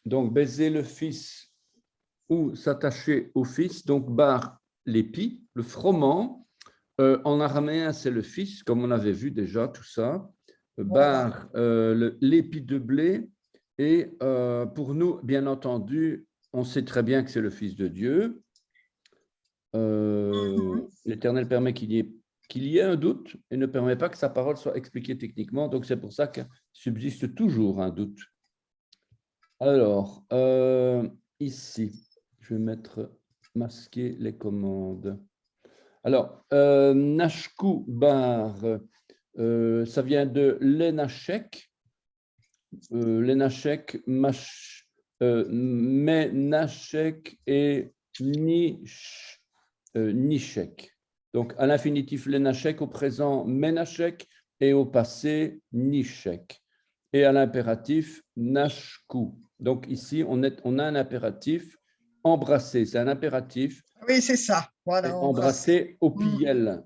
donc baiser le fils ou s'attacher au fils, donc bar l'épi, le froment. En araméen, c'est le fils, comme on avait vu déjà tout ça. Voilà. Bar l'épi de blé. Et pour nous, bien entendu, on sait très bien que c'est le Fils de Dieu. L'Éternel permet qu'il y ait un doute et ne permet pas que sa parole soit expliquée techniquement. Donc, c'est pour ça qu'il subsiste toujours un doute. Alors, ici, je vais masquer les commandes. Alors, Nashku bar, ça vient de Lenachek. Lenachek, Menachek et Nishek. Donc, à l'infinitif Lenachek, au présent Menachek et au passé Nishek. Et à l'impératif Nashku. Donc, ici, on a un impératif embrasser. C'est un impératif. Oui, c'est ça. Voilà, Embrasser au piel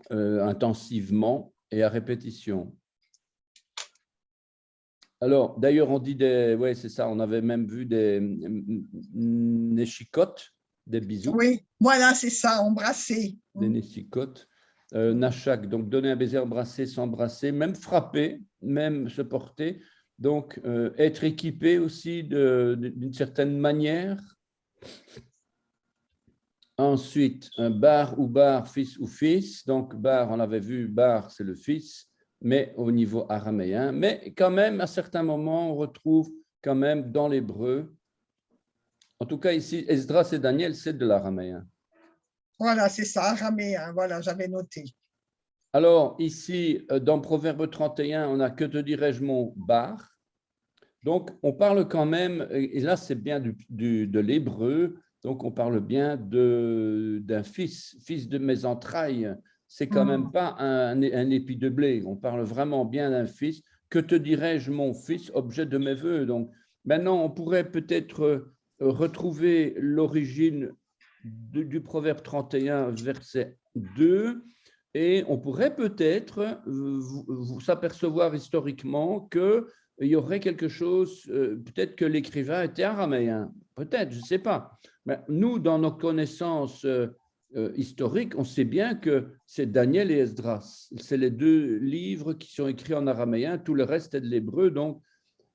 intensivement et à répétition. Alors, d'ailleurs, on dit oui, c'est ça, on avait même vu des neshikotes, des bisous. Oui, voilà, c'est ça, embrasser. Des neshikotes. Nashak, donc donner un baiser, embrasser, s'embrasser, même frapper, même se porter. Donc, être équipé aussi d'une certaine manière. Ensuite, un bar ou bar, fils ou fils. Donc, bar, on avait vu, bar, c'est le fils, mais au niveau araméen. Mais quand même, à certains moments, on retrouve quand même dans l'hébreu. En tout cas, ici, Esdras et Daniel, c'est de l'araméen. Voilà, c'est ça, araméen. Voilà, j'avais noté. Alors, ici, dans Proverbe 31, on a que te dirais-je mon bar. Donc, on parle quand même, et là, c'est bien de l'hébreu. Donc, on parle bien d'un fils de mes entrailles. C'est quand même pas un épi de blé. On parle vraiment bien d'un fils. Que te dirais-je, mon fils, objet de mes voeux? Donc, maintenant, on pourrait peut-être retrouver l'origine du proverbe 31, verset 2, et on pourrait peut-être s'apercevoir historiquement que il y aurait quelque chose, peut-être que l'écrivain était araméen, peut-être, je ne sais pas. Mais nous, dans nos connaissances historiques, on sait bien que c'est Daniel et Esdras. C'est les deux livres qui sont écrits en araméen, tout le reste est de l'hébreu. Donc,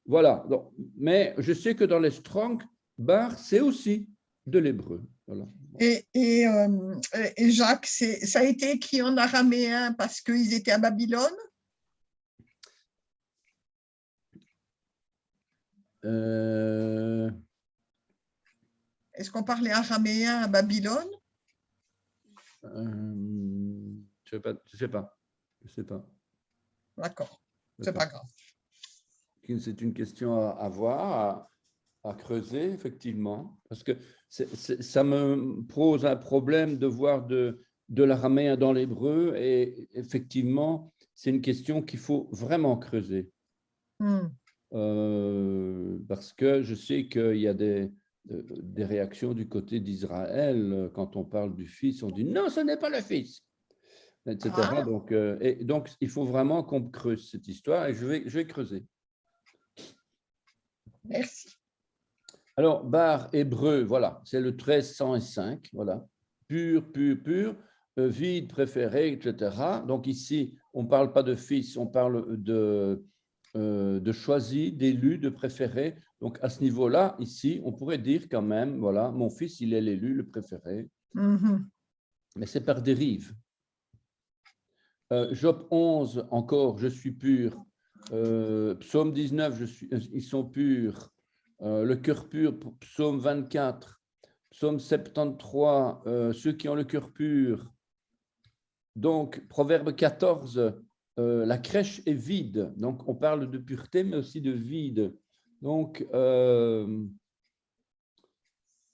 voilà. Donc, mais je sais que dans les Strong, bar, c'est aussi de l'hébreu. Voilà. Et Jacques, ça a été écrit en araméen parce qu'ils étaient à Babylone? Est-ce qu'on parlait araméen à Babylone? Je ne sais pas. D'accord, c'est pas grave. C'est une question à voir, à creuser, effectivement, parce que ça me pose un problème de voir de l'araméen dans l'hébreu, et effectivement, c'est une question qu'il faut vraiment creuser. Parce que je sais qu'il y a des réactions du côté d'Israël quand on parle du fils, on dit non, ce n'est pas le fils, etc. Donc, il faut vraiment qu'on creuse cette histoire, et je vais creuser. Merci. Alors, bar hébreu, voilà, c'est le 1305, voilà, pur, vide, préféré, etc. Donc ici, on ne parle pas de fils, on parle de choisi, d'élu, de préféré. Donc à ce niveau-là, ici, on pourrait dire quand même, voilà, mon fils, il est l'élu, le préféré. Mais c'est par dérive. Job 11, encore, je suis pur. Psaume 19, ils sont purs. Le cœur pur, psaume 24, psaume 73, ceux qui ont le cœur pur. Donc, proverbe 14, la crèche est vide. Donc, on parle de pureté, mais aussi de vide. Donc,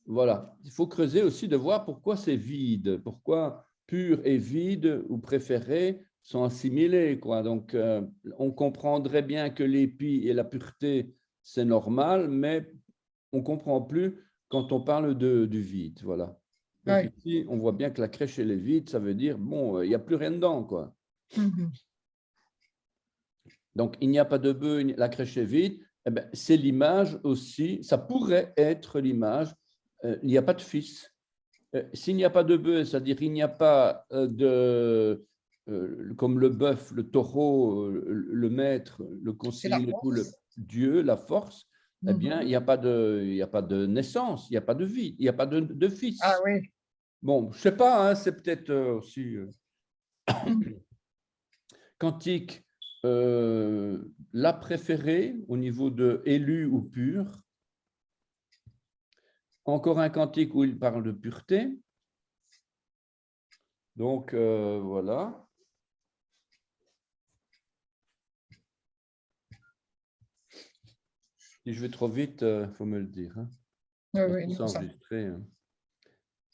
voilà. Il faut creuser aussi de voir pourquoi c'est vide, pourquoi pur et vide ou préféré sont assimilés, quoi. Donc, on comprendrait bien que l'épi et la pureté, c'est normal, mais on ne comprend plus quand on parle du vide, voilà. Donc ici, on voit bien que la crèche, elle est vide, ça veut dire, bon, il n'y a plus rien dedans, quoi. Donc, il n'y a pas de bœuf, la crèche est vide, eh ben, c'est l'image aussi, ça pourrait être l'image, il n'y a pas de fils. S'il n'y a pas de bœuf, c'est-à-dire il n'y a pas comme le bœuf, le taureau, le maître, le C'est la conseiller, force. Dieu, la force, eh bien, il n'y a pas de naissance, il n'y a pas de vie, il n'y a pas de Ah fils. oui. Bon, je ne sais pas, hein, c'est peut-être aussi Mm. cantique, la préférée au niveau de élu ou pur. Encore un cantique où il parle de pureté. Donc, voilà. Si je vais trop vite, il faut me le dire. Hein. Oui, Parce oui, que c'est non, ça. enregistré. Hein.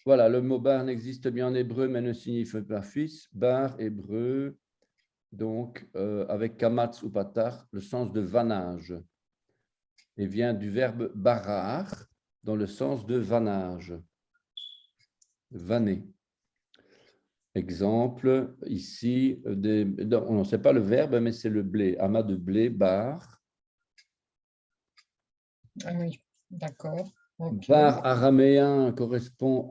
Voilà, le mot bar n'existe bien en hébreu, mais ne signifie pas fils. Bar, hébreu, donc avec kamatz ou patar, le sens de vanage. Et vient du verbe barar, dans le sens de vanage. Vaner. Exemple, ici, on ne sait pas le verbe, mais c'est le blé. Amas de blé, bar. Ah oui, d'accord. Ok. Bar araméen correspond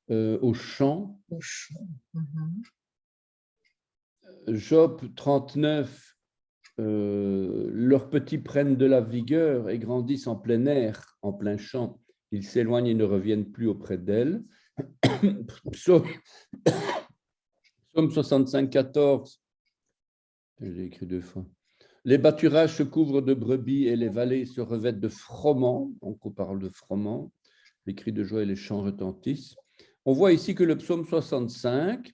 au champ. Bouche. Mhm. Job 39, leurs petits prennent de la vigueur et grandissent en plein air, en plein champ. Ils s'éloignent et ne reviennent plus auprès d'elle. Psaume 65, 14, je l'ai écrit 2 fois. Les pâturages se couvrent de brebis et les vallées se revêtent de froment. Donc, on parle de froment. Les cris de joie et les chants retentissent. On voit ici que le psaume 65,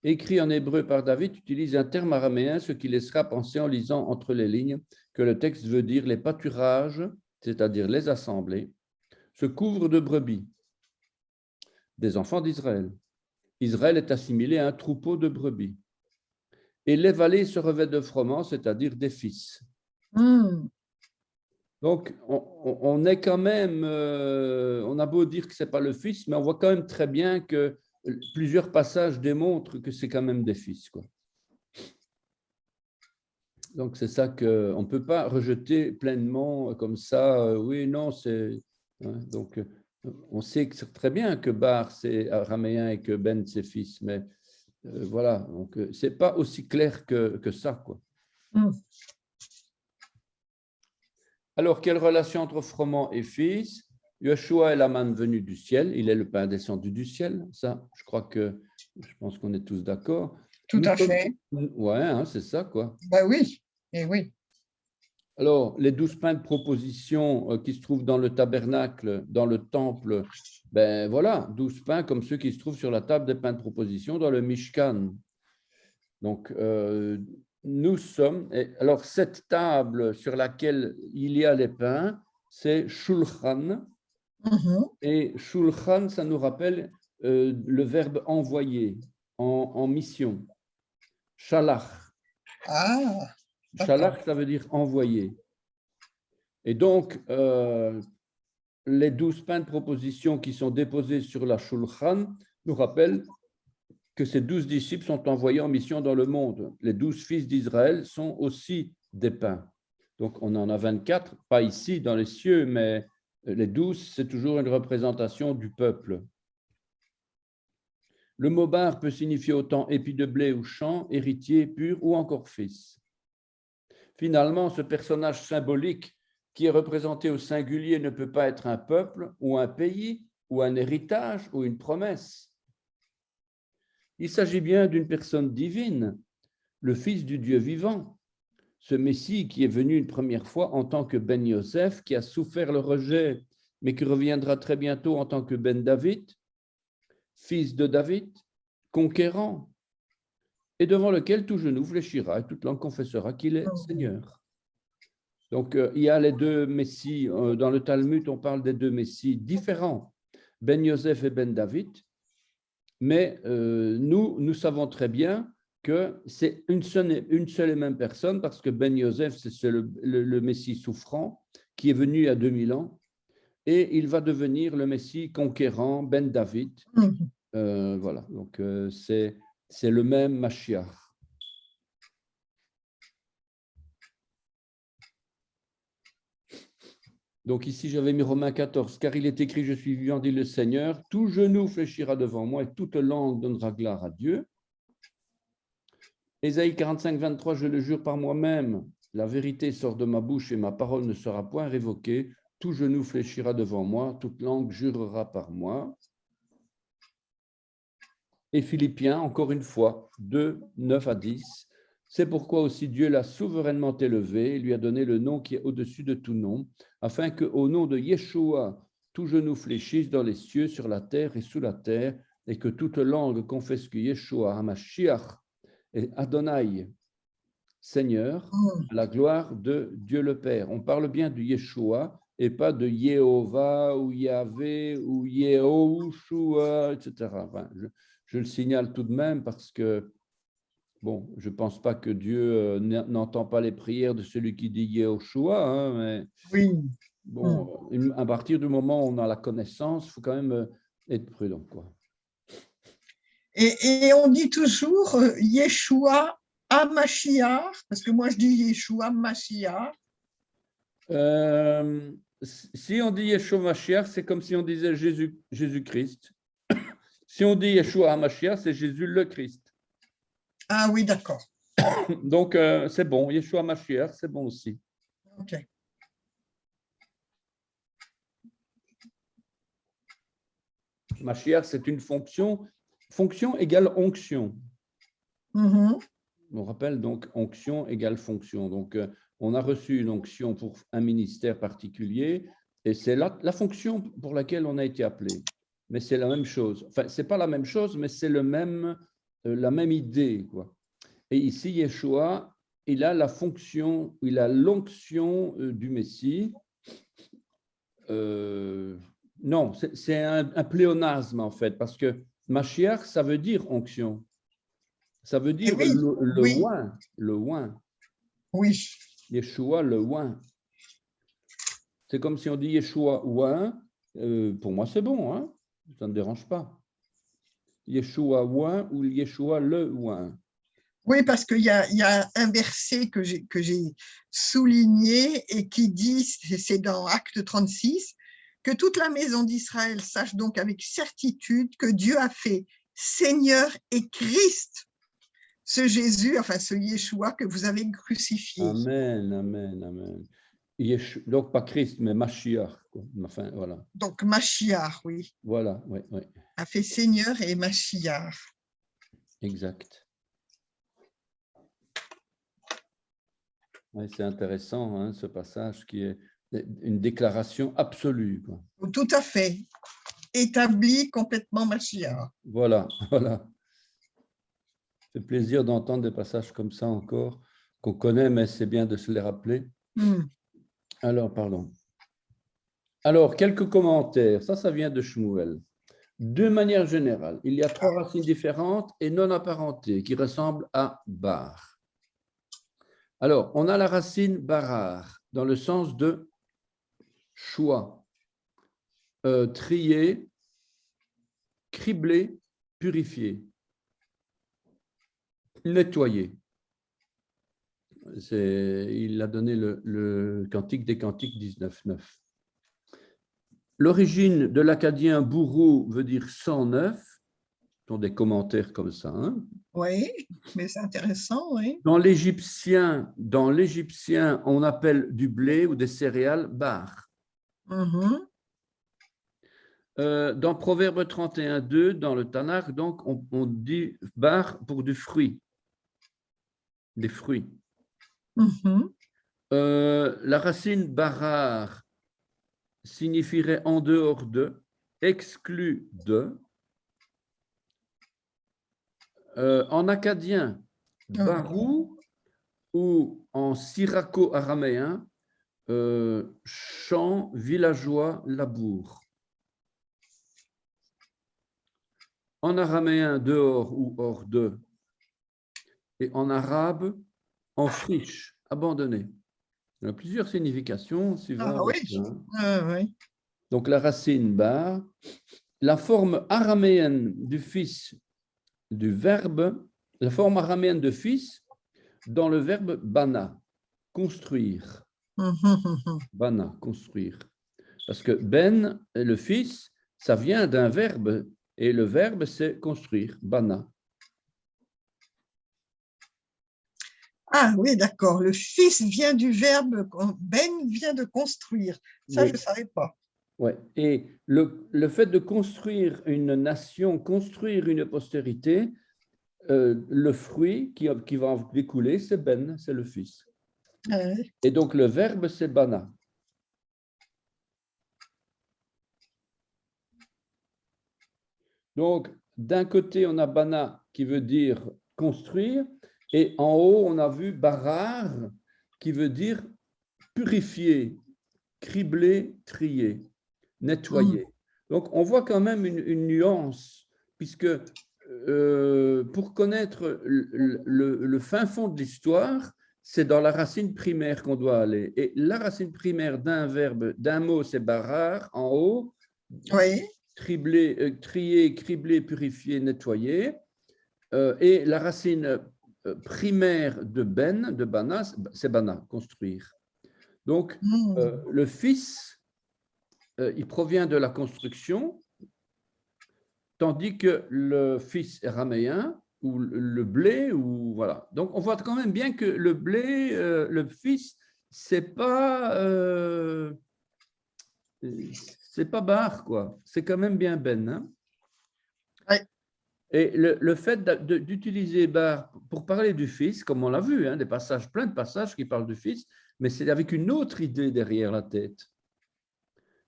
écrit en hébreu par David, utilise un terme araméen, ce qui laissera penser en lisant entre les lignes que le texte veut dire les pâturages, c'est-à-dire les assemblées, se couvrent de brebis, des enfants d'Israël. Israël est assimilé à un troupeau de brebis. Et les vallées se revêtent de froment, c'est-à-dire des fils. Mm. Donc, on est quand même, on a beau dire que ce n'est pas le fils, mais on voit quand même très bien que plusieurs passages démontrent que c'est quand même des fils, quoi. Donc, c'est ça qu'on ne peut pas rejeter pleinement comme ça. Oui, non, c'est. Hein, donc, on sait que c'est très bien que Bar, c'est araméen et que Ben, c'est fils, mais voilà. Donc, ce n'est pas aussi clair que ça, quoi. Mm. Alors, quelle relation entre froment et fils? Yeshua est la manne venue du ciel, il est le pain descendu du ciel. Ça, je pense qu'on est tous d'accord. Tout à fait. Ouais, hein, c'est ça, quoi. Ben oui, et oui. Alors, les 12 pains de proposition qui se trouvent dans le tabernacle, dans le temple, ben voilà, 12 pains comme ceux qui se trouvent sur la table des pains de proposition dans le Mishkan. Donc, nous sommes. Alors, cette table sur laquelle il y a les pains, c'est Shulchan. Mhm. Et Shulchan, ça nous rappelle le verbe envoyer, en mission. Shalach. Ah, d'accord. Shalach, ça veut dire envoyer. Et donc, les 12 pains de proposition qui sont déposés sur la Shulchan nous rappellent que ces 12 disciples sont envoyés en mission dans le monde. Les 12 fils d'Israël sont aussi des pains. Donc, on en a 24, pas ici dans les cieux, mais les 12, c'est toujours une représentation du peuple. Le mot bar peut signifier autant épi de blé ou champ, héritier, pur ou encore fils. Finalement, ce personnage symbolique qui est représenté au singulier ne peut pas être un peuple ou un pays ou un héritage ou une promesse. Il s'agit bien d'une personne divine, le Fils du Dieu vivant, ce Messie qui est venu une première fois en tant que Ben Yosef, qui a souffert le rejet, mais qui reviendra très bientôt en tant que Ben David, fils de David, conquérant, et devant lequel tout genou fléchira et toute langue confessera qu'il est Seigneur. Donc, il y a les deux Messies. Dans le Talmud, on parle des deux Messies différents, Ben Yosef et Ben David, mais nous savons très bien que c'est une seule et même personne, parce que Ben Yosef, c'est le Messie souffrant qui est venu il y a 2000 ans, et il va devenir le Messie conquérant, Ben David. Voilà, donc c'est le même Mashiach. Donc ici, j'avais mis Romains 14, car il est écrit, je suis vivant, dit le Seigneur, tout genou fléchira devant moi et toute langue donnera gloire à Dieu. Ésaïe 45, 23, je le jure par moi-même, la vérité sort de ma bouche et ma parole ne sera point révoquée. Tout genou fléchira devant moi, toute langue jurera par moi. Et Philippiens, encore une fois, 2, 9 à 10. C'est pourquoi aussi Dieu l'a souverainement élevé et lui a donné le nom qui est au-dessus de tout nom, afin qu'au nom de Yeshua, tout genou fléchisse dans les cieux, sur la terre et sous la terre, et que toute langue confesse que Yeshua, Hamashiach, et Adonai, Seigneur, à la gloire de Dieu le Père. On parle bien de Yeshua et pas de Yehovah ou Yahvé ou Yehoshua, etc. Enfin, je le signale tout de même parce que, bon, je ne pense pas que Dieu n'entend pas les prières de celui qui dit Yehoshua, hein, mais Oui. bon, à partir du moment où on a la connaissance, il faut quand même être prudent, quoi. Et on dit toujours Yeshua HaMashiach, parce que moi je dis Yeshua Mashiach. Si on dit Yeshua Mashiach, c'est comme si on disait Jésus-Christ. Si on dit Yeshua HaMashiach, c'est Jésus le Christ. Ah oui, d'accord. Donc, c'est bon. Yeshua HaMashiach, c'est bon aussi. OK. Mashiach, c'est une fonction. Fonction égale onction. Mm-hmm. On rappelle donc onction égale fonction. Donc, on a reçu une onction pour un ministère particulier et c'est la fonction pour laquelle on a été appelé. Mais c'est la même chose. Enfin, ce n'est pas la même chose, mais c'est la même idée, quoi. Et ici, Yeshua, il a la fonction, il a l'onction du Messie. Non, c'est un pléonasme en fait, parce que Mashiach, ça veut dire onction. Ça veut dire Oui, le oui. oint, le oint. Oui. Yeshua, le oint. C'est comme si on dit Yeshua oint. Pour moi, c'est bon, hein? Ça ne me dérange pas. Yeshua oint ou Yeshua le oint. Oui, parce qu'il y a un verset que j'ai souligné et qui dit, c'est dans Acte 36, que toute la maison d'Israël sache donc avec certitude que Dieu a fait Seigneur et Christ ce Jésus, enfin ce Yeshua que vous avez crucifié. Amen, amen, amen. Donc pas Christ, mais Mashiach. Enfin, voilà. Donc Mashiach, oui. Voilà, oui, oui. A fait Seigneur et Mashiach. Exact. Ouais, c'est intéressant, hein, ce passage qui est une déclaration absolue, quoi. Tout à fait. Établi complètement Mashiach. Voilà, voilà. Ça fait plaisir d'entendre des passages comme ça encore, qu'on connaît, mais c'est bien de se les rappeler. Alors, pardon. Alors, quelques commentaires. Ça vient de Shmuel. De manière générale, il y a 3 racines différentes et non apparentées qui ressemblent à bar. Alors, on a la racine barar dans le sens de choix, trier, cribler, purifier, nettoyer. Il a donné le Cantique des Cantiques 19.9. L'origine de l'acadien bourreau veut dire 109. Ce sont des commentaires comme ça. Hein. Oui, mais c'est intéressant, oui. Dans l'égyptien, on appelle du blé ou des céréales bar. Dans Proverbe 31.2, dans le Tanakh, donc, on dit bar pour du fruit, des fruits. La racine barar signifierait en dehors de, exclu de. En acadien, barou, ou en syraco-araméen, champ, villageois, labour. En araméen, dehors ou hors de. Et en arabe, en friche, abandonné. Il y a plusieurs significations suivant. Oui. Donc la racine bar, la forme araméenne du fils du verbe, la forme araméenne de fils dans le verbe bana, construire. Bana, construire. Parce que Ben, le fils, ça vient d'un verbe. Et le verbe, c'est construire, bana. Ah oui, d'accord. Le fils vient du verbe, ben vient de construire. Ça, je Oui. ne savais pas. Ouais. Et le fait de construire une nation, construire une postérité, le fruit qui va en découler, c'est Ben, c'est le fils. Ouais. Et donc le verbe, c'est bana. Donc, d'un côté, on a bana qui veut dire construire, et en haut, on a vu barar qui veut dire purifier, cribler, trier, nettoyer. Donc, on voit quand même une nuance, puisque pour connaître le fin fond de l'histoire, c'est dans la racine primaire qu'on doit aller. Et la racine primaire d'un verbe, d'un mot, c'est barar en haut, Oui. trier, cribler, purifier, nettoyer. Et la racine primaire de ben, de bana, c'est bana, construire. Donc, le fils, il provient de la construction, tandis que le fils araméen, ou le blé, ou voilà. Donc, on voit quand même bien que le blé, le fils, c'est pas bar, quoi. C'est quand même bien ben. Hein. Ouais. Et le fait d'utiliser bar pour parler du fils, comme on l'a vu, hein, des passages, plein de passages qui parlent du fils, mais c'est avec une autre idée derrière la tête.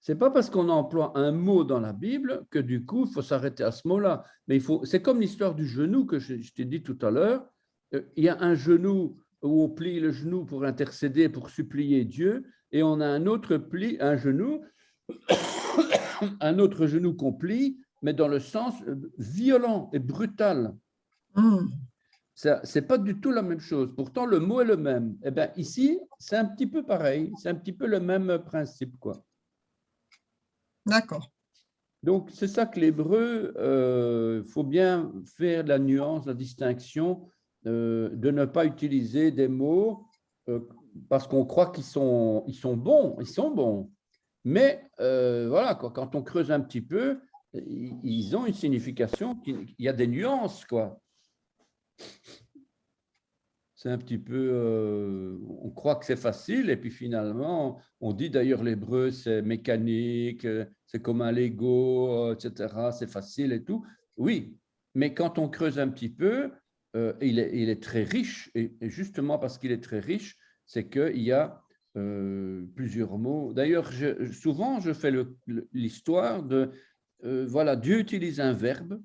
C'est pas parce qu'on emploie un mot dans la Bible que du coup, il faut s'arrêter à ce mot-là. Mais c'est comme l'histoire du genou que je t'ai dit tout à l'heure. Il y a un genou où on plie le genou pour intercéder, pour supplier Dieu, et on a un autre pli, un genou, un autre genou qu'on plie, mais dans le sens violent et brutal. C'est pas du tout la même chose. Pourtant, le mot est le même. Eh bien, ici, c'est un petit peu pareil. C'est un petit peu le même principe, quoi. D'accord. Donc, c'est ça que l'hébreu, faut bien faire la nuance, la distinction de ne pas utiliser des mots parce qu'on croit qu'ils sont bons. Mais voilà, quand on creuse un petit peu, ils ont une signification, il y a des nuances, quoi. C'est un petit peu, on croit que c'est facile et puis finalement, on dit d'ailleurs l'hébreu, c'est mécanique, c'est comme un Lego, etc. C'est facile et tout. Oui, mais quand on creuse un petit peu, il est très riche et justement parce qu'il est très riche, c'est qu'il y a plusieurs mots. D'ailleurs, souvent, je fais l'histoire de, voilà, Dieu utilise un verbe.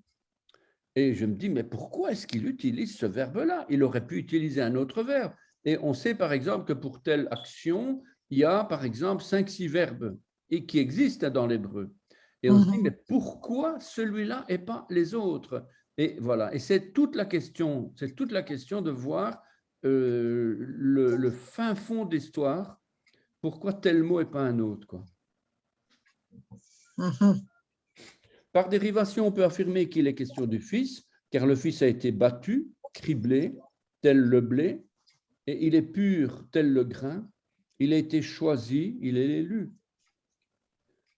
Et je me dis, mais pourquoi est-ce qu'il utilise ce verbe-là? Il aurait pu utiliser un autre verbe. Et on sait par exemple que pour telle action, il y a par exemple 5-6 verbes et qui existent dans l'hébreu. Et on se dit, mais pourquoi celui-là et pas les autres? Et voilà, et c'est toute la question de voir le fin fond d'histoire, pourquoi tel mot et pas un autre, quoi. Par dérivation, on peut affirmer qu'il est question du Fils, car le Fils a été battu, criblé, tel le blé, et il est pur, tel le grain. Il a été choisi, il est l'élu.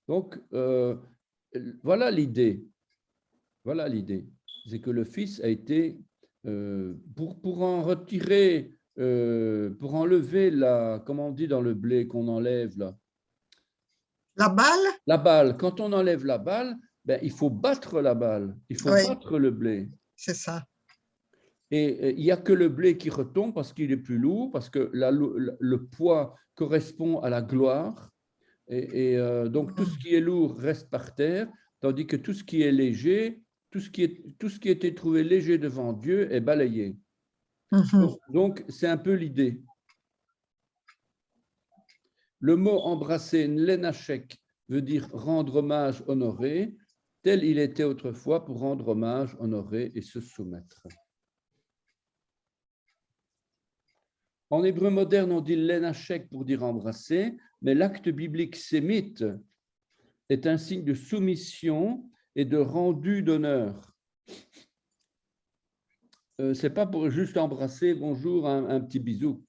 Donc, voilà l'idée. Voilà l'idée. C'est que le Fils a été, pour en retirer, pour enlever la, comment on dit dans le blé qu'on enlève là, La balle? la balle. Quand on enlève la balle, ben, il faut battre la balle, il faut Oui, battre le blé. c'est ça. Et il n'y a que le blé qui retombe parce qu'il est plus lourd, parce que le poids correspond à la gloire. Et donc, tout ce qui est lourd reste par terre, tandis que tout ce qui est léger, tout ce qui était trouvé léger devant Dieu est balayé. Donc, c'est un peu l'idée. Le mot embrasser, lenachek, veut dire rendre hommage, honorer, tel il était autrefois pour rendre hommage, honorer et se soumettre. En hébreu moderne, on dit lenachek pour dire embrasser, mais l'acte biblique sémite est un signe de soumission et de rendu d'honneur. Ce n'est pas pour juste embrasser, bonjour, un petit bisou.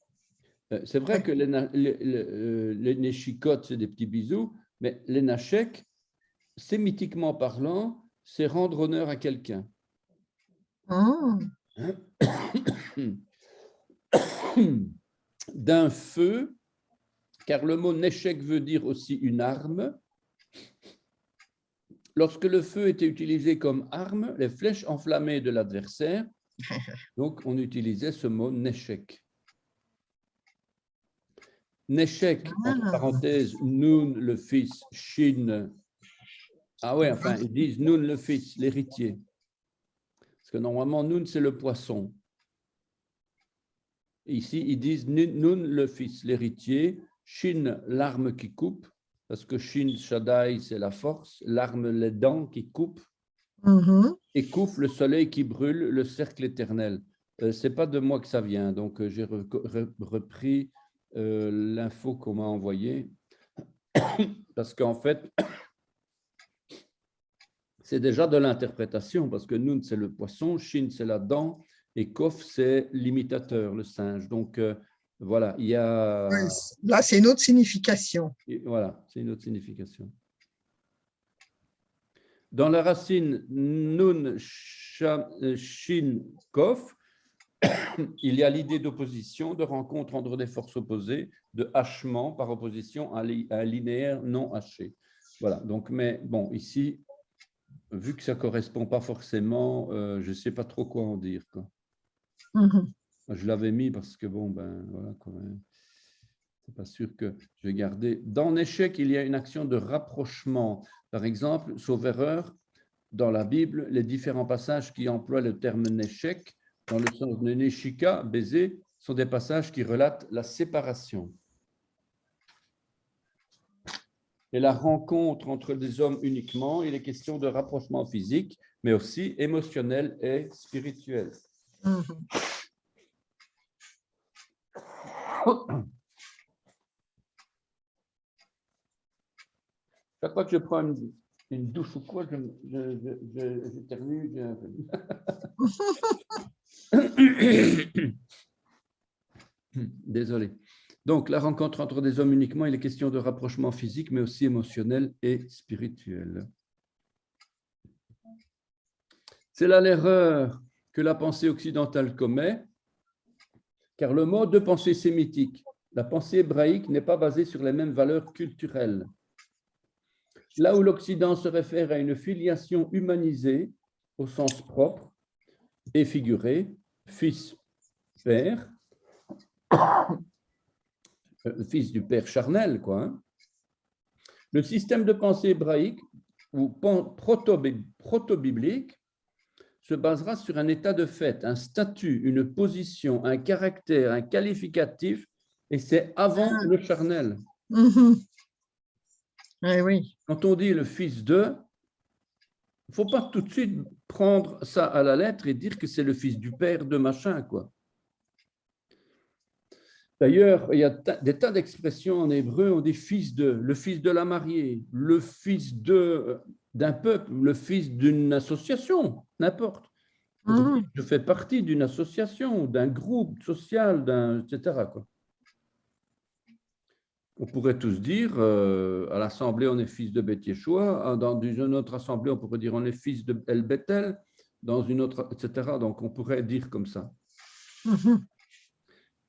C'est vrai que les neshikot, c'est des petits bisous, Mais les Nashek, sémitiquement parlant, c'est rendre honneur à quelqu'un. D'un feu, car le mot Neshek veut dire aussi une arme. Lorsque le feu était utilisé comme arme, les flèches enflammées de l'adversaire, donc on utilisait ce mot Neshek. Neshek, entre parenthèses, Nun le fils, Shin. Ah ouais, enfin, ils disent Nun le fils, l'héritier. Parce que normalement, Nun, c'est le poisson. Ici, ils disent Nun le fils, l'héritier, Shin, l'arme qui coupe, parce que Shin Shaddai, c'est la force, l'arme, les dents qui coupent, et Kouf, le soleil qui brûle, le cercle éternel. Ce n'est pas de moi que ça vient, donc j'ai repris l'info qu'on m'a envoyée, parce qu'en fait, c'est déjà de l'interprétation, parce que Nun, c'est le poisson, Shin, c'est la dent, et Kof, c'est l'imitateur, le singe. Donc, voilà, il y a… Oui, là, c'est une autre signification. Voilà, c'est une autre signification. Dans la racine Nun, Shin, Kof, il y a l'idée d'opposition, de rencontre entre des forces opposées, de hachement par opposition à un linéaire non haché. Voilà, donc, mais bon, ici, vu que ça ne correspond pas forcément, je ne sais pas trop quoi en dire, quoi. Je l'avais mis parce que, bon, ben, voilà, quand même. C'est pas sûr que je vais garder. Dans l'échec, il y a une action de rapprochement. Par exemple, sauf erreur, dans la Bible, les différents passages qui emploient le terme néchec, dans le sens de neshika, baiser, sont des passages qui relatent la séparation et la rencontre entre des hommes uniquement. Il est question de rapprochement physique, mais aussi émotionnel et spirituel. Chaque fois que je prends une douche ou quoi, j'éternue. Désolé. Donc, la rencontre entre des hommes uniquement, il est question de rapprochement physique, mais aussi émotionnel et spirituel. C'est là l'erreur que la pensée occidentale commet, car le mode de pensée sémitique, la pensée hébraïque, n'est pas basée sur les mêmes valeurs culturelles. Là où l'Occident se réfère à une filiation humanisée au sens propre et figuré, fils-père, fils du père charnel, quoi. Hein. Le système de pensée hébraïque ou proto-biblique se basera sur un état de fait, un statut, une position, un caractère, un qualificatif, et c'est avant le charnel. Oui. Quand on dit le fils de, il ne faut pas tout de suite prendre ça à la lettre et dire que c'est le fils du père de machin, quoi. D'ailleurs, il y a des tas d'expressions en hébreu, on dit fils de, le fils de la mariée, le fils d'un peuple, le fils d'une association, n'importe. Je fais partie d'une association, d'un groupe social, etc. quoi. On pourrait tous dire, à l'Assemblée, on est fils de Beth Yeshua, dans une autre Assemblée, on pourrait dire, on est fils de El Bethel, dans une autre, etc. Donc, on pourrait dire comme ça.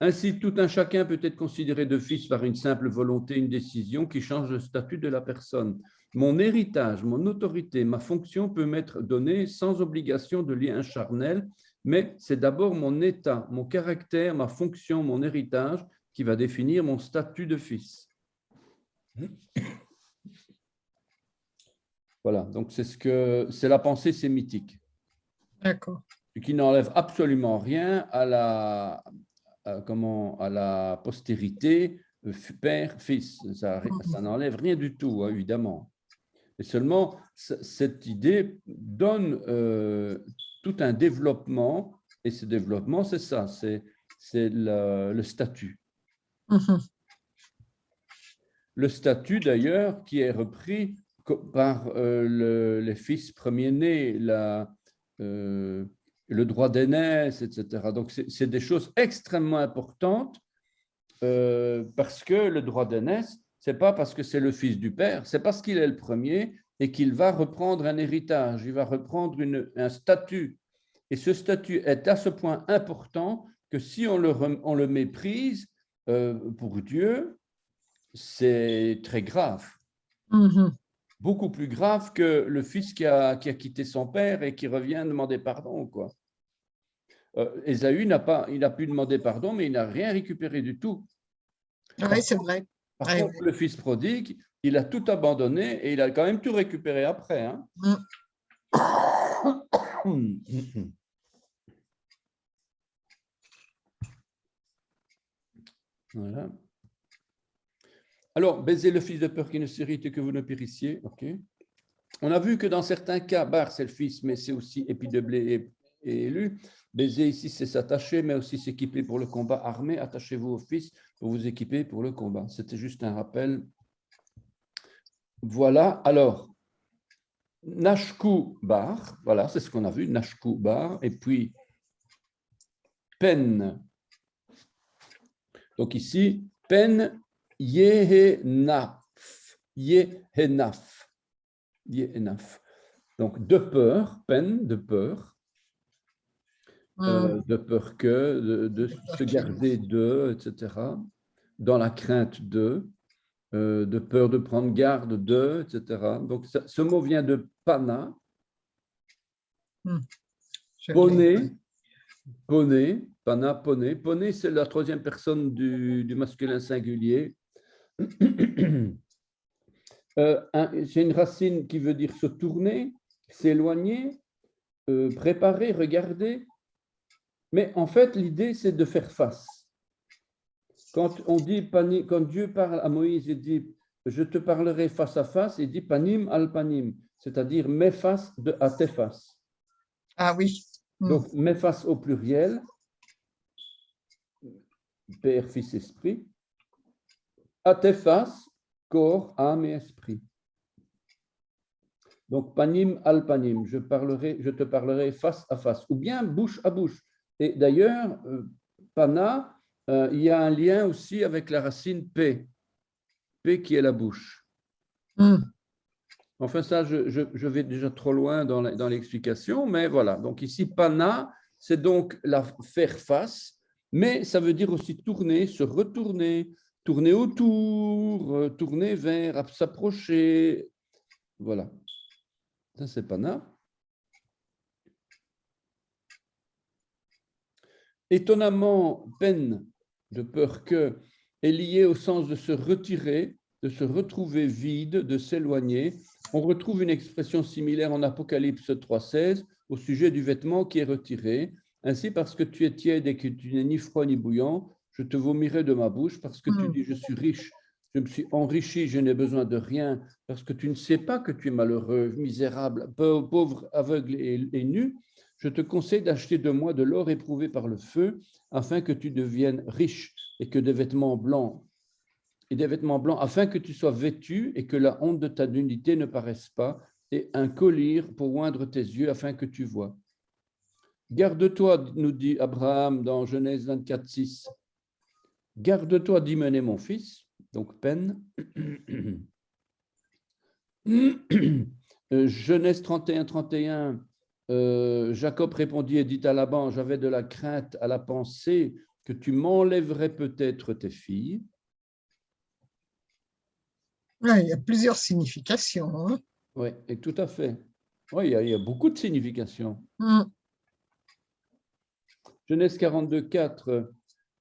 Ainsi, tout un chacun peut être considéré de fils par une simple volonté, une décision qui change le statut de la personne. Mon héritage, mon autorité, ma fonction peut m'être donnée sans obligation de lien charnel, mais c'est d'abord mon état, mon caractère, ma fonction, mon héritage qui va définir mon statut de fils. Voilà, donc c'est la pensée sémitique. D'accord. Qui n'enlève absolument rien à la postérité, père, fils. Ça n'enlève rien du tout, hein, évidemment. Et seulement, cette idée donne tout un développement, et ce développement, c'est ça, c'est le statut. Le statut, d'ailleurs, qui est repris par les fils premiers-nés, le droit d'aînesse, etc. Donc, c'est des choses extrêmement importantes parce que le droit d'aînesse, ce n'est pas parce que c'est le fils du père, c'est parce qu'il est le premier et qu'il va reprendre un héritage, il va reprendre un statut. Et ce statut est à ce point important que si on le méprise, pour Dieu, c'est très grave. Beaucoup plus grave que le fils qui a quitté son père et qui revient demander pardon, quoi. Ésaü il a pu demander pardon, mais il n'a rien récupéré du tout. Oui, c'est vrai. Par contre, le fils prodigue, il a tout abandonné et il a quand même tout récupéré après. Hein. Voilà. Alors, baiser le fils de peur qui ne s'irrite et que vous ne périssiez. Ok. On a vu que dans certains cas, Bar, c'est le fils, mais c'est aussi épi de blé et élu. Baiser ici, c'est s'attacher, mais aussi s'équiper pour le combat armé. Attachez-vous au fils pour vous équiper pour le combat. C'était juste un rappel. Voilà. Alors, Nashku Bar, voilà, c'est ce qu'on a vu, Nashku Bar, et puis Pen. Donc ici, Pen Yehenaf. Yehenaf. Yehenaf. Donc, de peur, Pen, de peur. De peur que, de se garder de, etc. Dans la crainte de peur de prendre garde de, etc. Donc, ce mot vient de pana. Poney, poney, pana, poney. Poney, c'est la troisième personne du masculin singulier. C'est une racine qui veut dire se tourner, s'éloigner, préparer, regarder. Mais en fait, l'idée, c'est de faire face. Quand Dieu parle à Moïse, il dit « Je te parlerai face à face », il dit « Panim al panim », c'est-à-dire « Mets face à tes faces ». Ah oui. Donc, mets face au pluriel, Père, Fils, Esprit, à tes faces, corps, âme et esprit. Donc, panim al panim, je te parlerai face à face, ou bien bouche à bouche. Et d'ailleurs, pana, il y a un lien aussi avec la racine P, P qui est la bouche. Enfin, ça, je vais déjà trop loin dans l'explication, mais voilà. Donc ici, pana, c'est donc faire face, mais ça veut dire aussi tourner, se retourner, tourner autour, tourner vers, s'approcher. Voilà. Ça, c'est pana. Étonnamment, peine, de peur que, est liée au sens de se retirer, de se retrouver vide, de s'éloigner. On retrouve une expression similaire en Apocalypse 3,16 au sujet du vêtement qui est retiré. Ainsi, parce que tu es tiède et que tu n'es ni froid ni bouillant, je te vomirai de ma bouche, parce que tu dis, je suis riche, je me suis enrichi, je n'ai besoin de rien, parce que tu ne sais pas que tu es malheureux, misérable, pauvre, aveugle et nu. Je te conseille d'acheter de moi de l'or éprouvé par le feu, afin que tu deviennes riche et que des vêtements blancs, afin que tu sois vêtu et que la honte de ta nudité ne paraisse pas, et un collier pour oindre tes yeux afin que tu vois. Garde-toi, nous dit Abraham dans Genèse 24, 6. Garde-toi d'y mener mon fils, donc peine. Genèse 31, 31. Jacob répondit et dit à Laban, j'avais de la crainte à la pensée que tu m'enlèverais peut-être tes filles. Ouais, il y a plusieurs significations. Hein. Oui, tout à fait. Oui, il y a beaucoup de significations. Genèse 42, 4,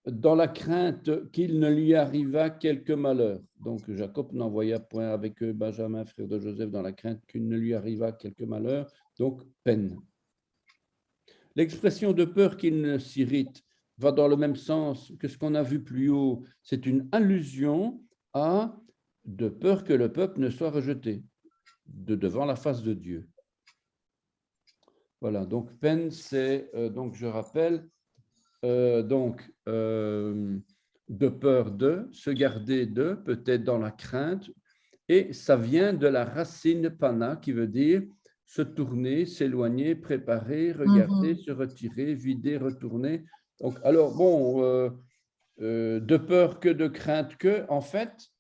dans la crainte qu'il ne lui arrivât quelque malheur. Donc Jacob n'envoya point avec eux Benjamin, frère de Joseph, dans la crainte qu'il ne lui arrivât quelque malheur. Donc peine. L'expression de peur qu'il ne s'irrite va dans le même sens que ce qu'on a vu plus haut. C'est une allusion à de peur que le peuple ne soit rejeté devant la face de Dieu. Voilà, donc peine, c'est, donc je rappelle, de peur de, se garder de, peut-être dans la crainte, et ça vient de la racine pana qui veut dire se tourner, s'éloigner, préparer, regarder, se retirer, vider, retourner. Donc, alors, bon, de peur que, de crainte que, en fait,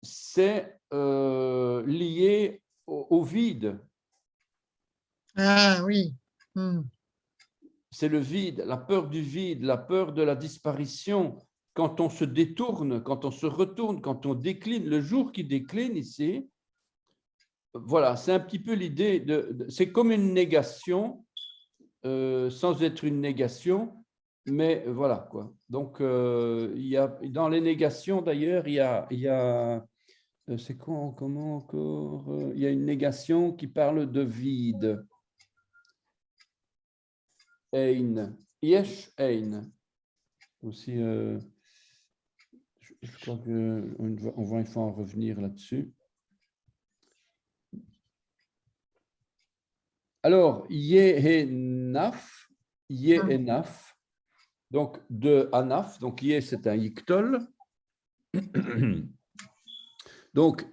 c'est lié au vide. Ah oui. C'est le vide, la peur du vide, la peur de la disparition. Quand on se détourne, quand on se retourne, quand on décline, le jour qui décline ici, voilà, c'est un petit peu l'idée c'est comme une négation, sans être une négation, mais voilà quoi. Donc, il y a, dans les négations d'ailleurs, il y a c'est quoi, comment encore? Il y a une négation qui parle de vide. Ein, yesh ein. Aussi, je crois qu'on va une fois en revenir là-dessus. Alors, yehenaf, donc de anaf, donc yé c'est un yiktol. Donc,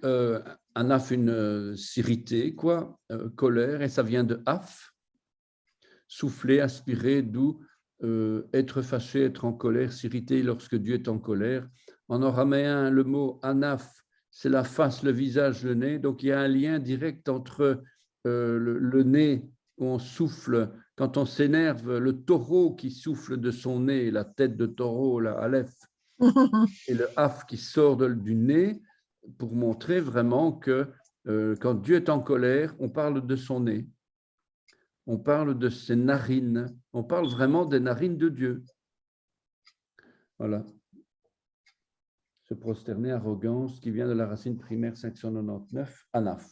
anaf, une sirité, quoi, colère, et ça vient de af, souffler, aspirer, d'où être fâché, être en colère, s'irriter lorsque Dieu est en colère. En araméen, le mot anaf, c'est la face, le visage, le nez. Donc, il y a un lien direct entre le nez où on souffle. Quand on s'énerve, le taureau qui souffle de son nez, la tête de taureau, la aleph, et le af qui sort du nez, pour montrer vraiment que quand Dieu est en colère, on parle de son nez. On parle de ses narines. On parle vraiment des narines de Dieu. Voilà. Se prosterner, arrogance, qui vient de la racine primaire 599, anaf.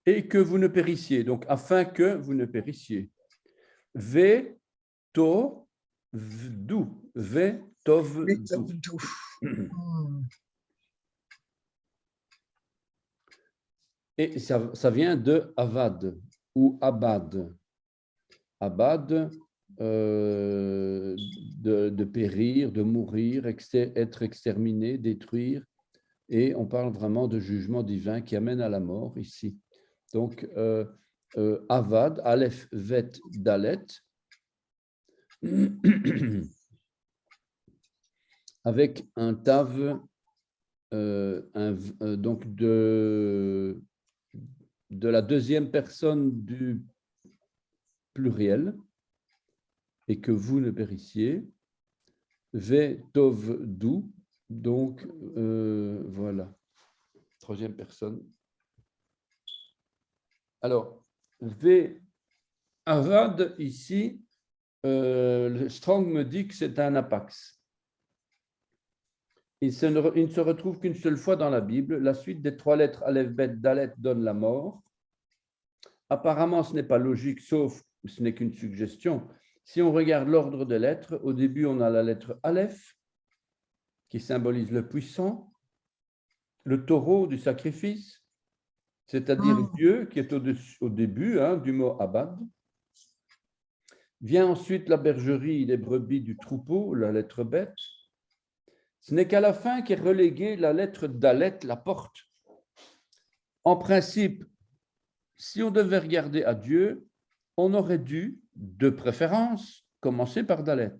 Et que vous ne périssiez, donc afin que vous ne périssiez. Ve, to, vdu. Ve, tov, vdu. Et ça vient de avad ou abad. Abad, de périr, de mourir, être exterminé, détruire. Et on parle vraiment de jugement divin qui amène à la mort ici. Donc, avad, aleph, vet, dalet, avec un tav, donc de la deuxième personne du pluriel, et que vous ne périssiez, ve, tov, dou, donc voilà, troisième personne. Alors, ve, avad, ici, le Strong me dit que c'est un apax. Il ne se retrouve qu'une seule fois dans la Bible. La suite des trois lettres Aleph, Bet, Dalet donne la mort. Apparemment, ce n'est pas logique, sauf que ce n'est qu'une suggestion. Si on regarde l'ordre des lettres, au début, on a la lettre Aleph, qui symbolise le puissant, le taureau du sacrifice, c'est-à-dire Dieu, qui est au début du mot Abad. Vient ensuite la bergerie, les brebis du troupeau, la lettre Bet. Ce n'est qu'à la fin qu'est reléguée la lettre Dalet, la porte. En principe, si on devait regarder à Dieu, on aurait dû, de préférence, commencer par Dalet.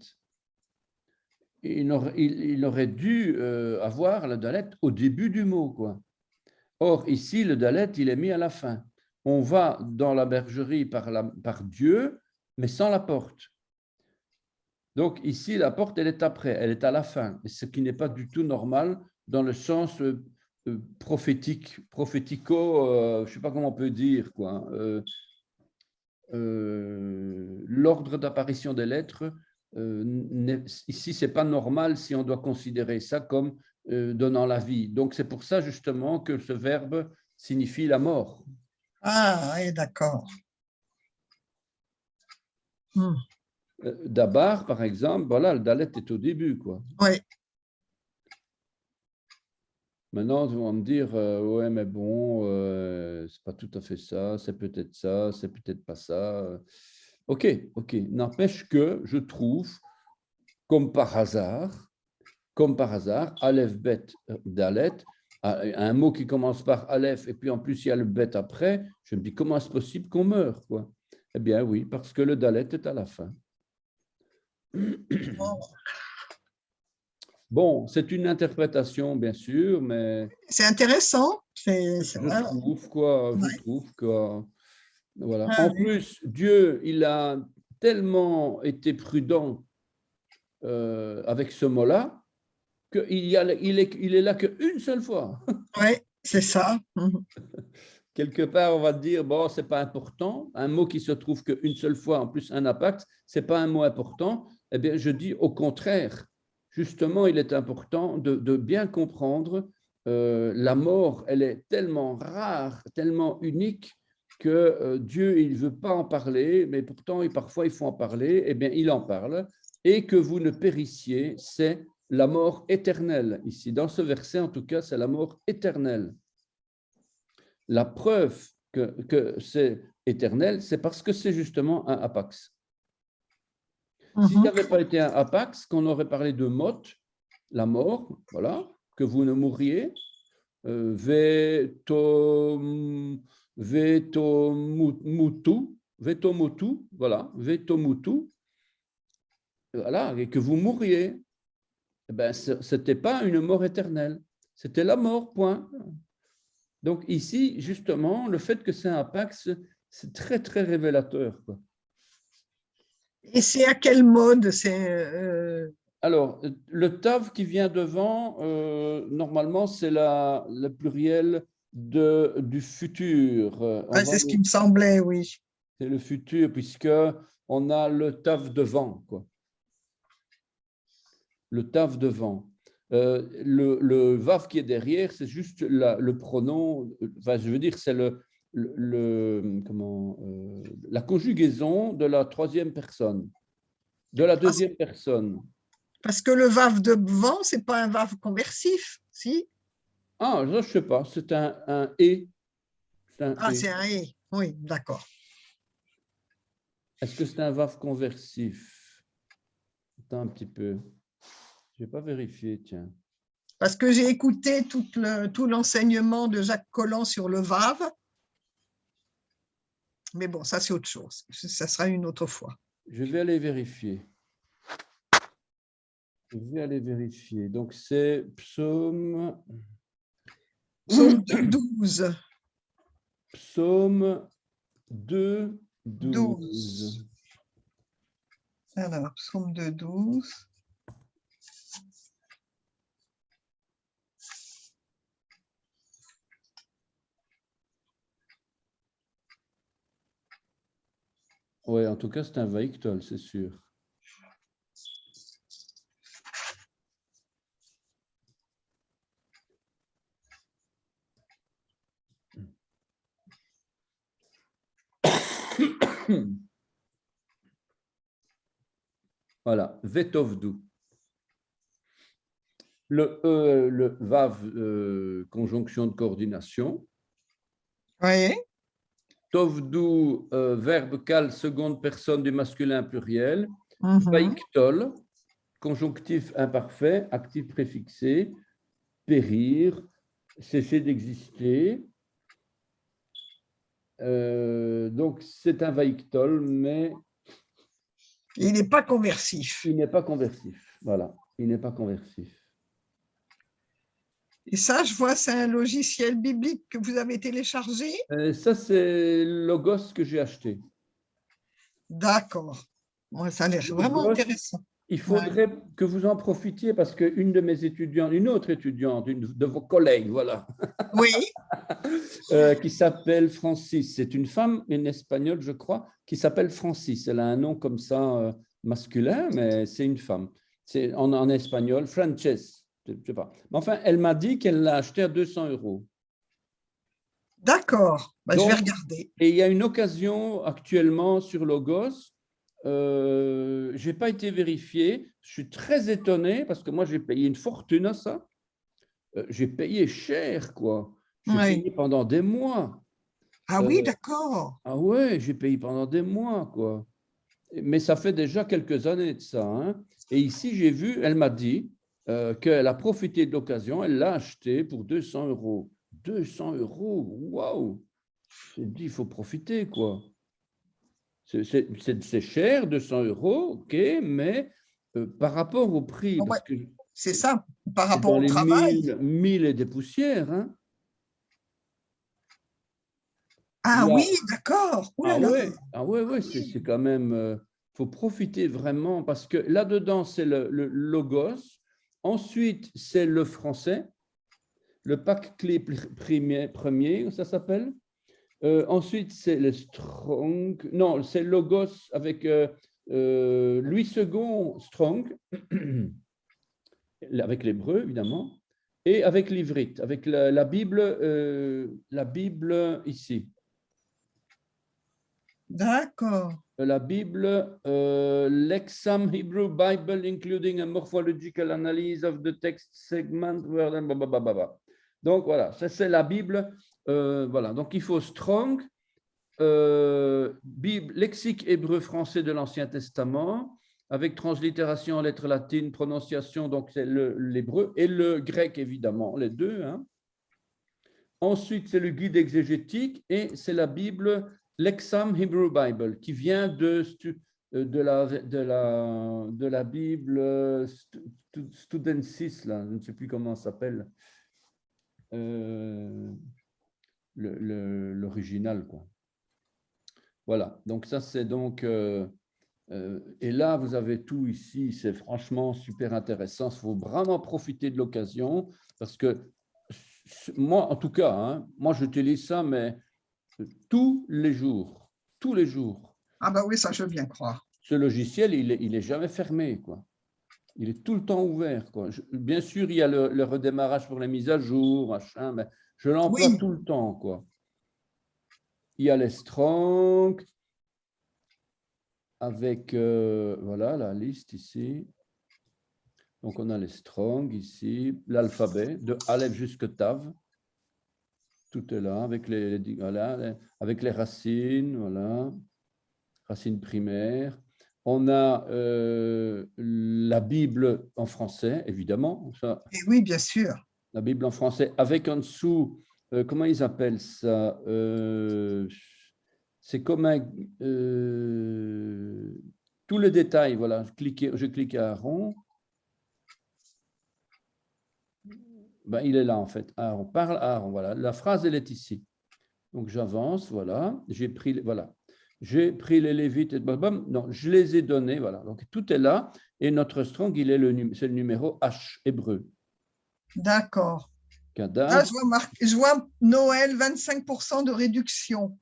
Il aurait dû avoir la Dalet au début du mot, quoi. Or, ici, le Dalet, il est mis à la fin. On va dans la bergerie par Dieu, mais sans la porte. Donc, ici, la porte, elle est après, elle est à la fin, ce qui n'est pas du tout normal dans le sens prophétique, prophético, je ne sais pas comment on peut dire, quoi. L'ordre d'apparition des lettres, ici, ce n'est pas normal si on doit considérer ça comme donnant la vie. Donc, c'est pour ça, justement, que ce verbe signifie la mort. Ah, oui, d'accord. Dabar, par exemple, voilà, le Dalet est au début, quoi. Oui. Maintenant, ils vont me dire, ouais, mais bon, c'est pas tout à fait ça, c'est peut-être pas ça. Ok. N'empêche que je trouve, comme par hasard, Aleph, Bet, Dalet, un mot qui commence par Aleph, et puis en plus il y a le Bet après, je me dis, comment est-ce possible qu'on meure, quoi? Eh bien oui, parce que le Dalet est à la fin. Bon, c'est une interprétation, bien sûr, mais C'est intéressant. je trouve quoi, je Ouais. trouve que, voilà. Ah En oui. plus, Dieu, il a tellement été prudent avec ce mot-là qu'il est là qu'une seule fois. Ouais, c'est ça. Mhm. Quelque part, on va dire, bon, c'est pas important. Un mot qui se trouve qu'une seule fois, en plus un impact, c'est pas un mot important. Eh bien, je dis au contraire. Justement, il est important de bien comprendre la mort, elle est tellement rare, tellement unique que Dieu, il veut pas en parler, mais pourtant, parfois, il faut en parler. Eh bien, il en parle. Et que vous ne périssiez, c'est la mort éternelle. Ici, dans ce verset, en tout cas, c'est la mort éternelle. La preuve que c'est éternel, c'est parce que c'est justement un apax. S'il n'y Mhm. avait pas été un apax, qu'on aurait parlé de mot, la mort, voilà, que vous ne mourriez, vetomutu, voilà, vetomutu, voilà, et que vous mourriez. Eh ben, ce n'était pas une mort éternelle, c'était la mort, point. Donc ici, justement, le fait que c'est un apax, c'est très, très révélateur, quoi. Et c'est à quel mode? Alors, le tav qui vient devant, normalement, c'est le pluriel du futur. C'est ce qui me semblait, oui. C'est le futur, puisque on a le tav devant, quoi. Le tav devant. Le vav qui est derrière, c'est juste le pronom, enfin, je veux dire, c'est la conjugaison de la troisième personne, de la Parce, deuxième personne. parce que le VAV de vent, c'est pas un VAV conversif, si? Ah, ça, je ne sais pas, c'est un et. C'est un Ah, et. c'est un et. Oui, d'accord. Est-ce que c'est un vav conversif? Attends un petit peu. Je vais pas vérifier, tiens. Parce que j'ai écouté tout l'enseignement de Jacques Collant sur le VAV. Mais bon, ça, c'est autre chose. Ça sera une autre fois. Je vais aller vérifier. Je vais aller vérifier. Donc, c'est psaume. Psaume 12. Psaume 2, 12. 12. Alors, psaume 12. Oui, en tout cas, c'est un vaïktol, c'est sûr. Voilà, vetovdu. Le vav, conjonction de coordination. Oui. Tovdu, verbe cal, seconde personne du masculin pluriel. Mhm. Vaiktol, conjonctif imparfait, actif préfixé. Périr, cesser d'exister. Donc, c'est un vaiktol, mais Il n'est pas conversif. il n'est pas conversif. Voilà, il n'est pas conversif. Et ça, je vois, c'est un logiciel biblique que vous avez téléchargé. Ça, c'est Logos que j'ai acheté. D'accord. Ouais, ça a l'air vraiment Logos, intéressant. il Ouais. faudrait que vous en profitiez parce qu'une de mes étudiantes, une autre étudiante, une de vos collègues, voilà, Oui, qui s'appelle Francis. C'est une femme, une espagnole, je crois, qui s'appelle Francis. Elle a un nom comme ça masculin, mais c'est une femme. C'est en espagnol, Frances, je ne sais pas. Mais enfin, elle m'a dit qu'elle l'a acheté à 200 €. d'accord. Bah, je vais Donc, regarder. et il y a une occasion actuellement sur Logos. Je n'ai pas été vérifié. Je suis très étonné parce que moi, j'ai payé une fortune à ça. J'ai payé cher, quoi. J'ai Oui. payé pendant des mois. Ah oui, Euh, d'accord. ah ouais, j'ai payé pendant des mois, quoi. Mais ça fait déjà quelques années de ça, hein. Et ici, j'ai vu, elle m'a dit qu'elle a profité de l'occasion, elle l'a acheté pour 200 €. 200 €, waouh! J'ai dit, il faut profiter, quoi. C'est cher, 200 €, ok, mais Par rapport au prix, Ouais, parce que c'est ça, par c'est rapport dans au les travail. 1000 et des poussières. Hein. Il Ah y oui, a, d'accord. Ouh là là. ah ouais, Oui. c'est quand même, faut profiter vraiment parce que là-dedans, c'est le logos. Ensuite, c'est le français, le pack clé premier, ça s'appelle. Ensuite, c'est le strong. Non, c'est logos avec Louis II strong, avec l'hébreu, évidemment, et avec l'ivrite, avec la Bible ici. D'accord. La Bible, Lexham Hebrew Bible, including a morphological analysis of the text segment. Donc voilà, ça c'est la Bible. Voilà, donc il faut Strong, Bible, lexique hébreu-français de l'Ancien Testament, avec translittération en lettres latines, prononciation, donc c'est l'hébreu, et le grec évidemment, les deux. Hein. Ensuite, c'est le guide exégétique et c'est la Bible Lexham Hebrew Bible qui vient de la Bible Studensis, là, je ne sais plus comment ça s'appelle, l'original, quoi. Voilà, donc ça c'est donc, et là vous avez tout ici, c'est franchement super intéressant, il faut vraiment profiter de l'occasion parce que moi en tout cas, hein, moi j'utilise ça, mais tous les jours, tous les jours. Ah bah oui, ça je veux bien croire. Ce logiciel, il est jamais fermé, quoi. Il est tout le temps ouvert, quoi. Bien sûr, il y a le redémarrage pour les mises à jour, machin, mais je l'emploie Oui, tout le temps, quoi. Il y a les strong avec, voilà, la liste ici. Donc, on a les strong ici, l'alphabet, de Aleph jusqu'à Tav. Tout est là, avec voilà, avec les racines, voilà. Racines primaires. On a la Bible en français, évidemment. Ça, et oui, bien sûr. la Bible en français, avec en dessous, comment ils appellent ça c'est comme un, tous les détails. Voilà, je clique à Aaron. Ben, il est là, en fait. Aaron, parle à Aaron. Voilà, la phrase, elle est ici. Donc, j'avance, voilà. J'ai pris, voilà. J'ai pris les Lévites et non, je les ai donnés, voilà. Donc, tout est là. Et notre strong, c'est le numéro H, hébreu. D'accord. Ah, Kadav. je vois Noël, 25% de réduction.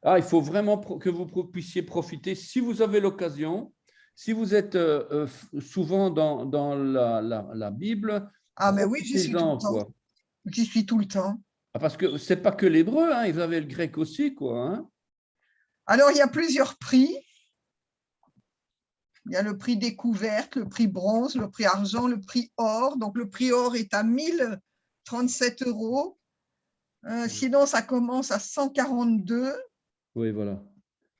Ah, il faut vraiment que vous puissiez profiter, si vous avez l'occasion, si vous êtes souvent dans la Bible, Ah, mais oui, j'y suis tout le profitez-en, temps. quoi. J'y suis tout le temps. Ah, parce que c'est pas que l'hébreu, hein, vous avez le grec aussi, quoi. Hein. Alors, il y a plusieurs prix. Il y a le prix découverte, le prix bronze, le prix argent, le prix or. Donc, le prix or est à 1037 €. Sinon, ça commence à 142. Oui, voilà.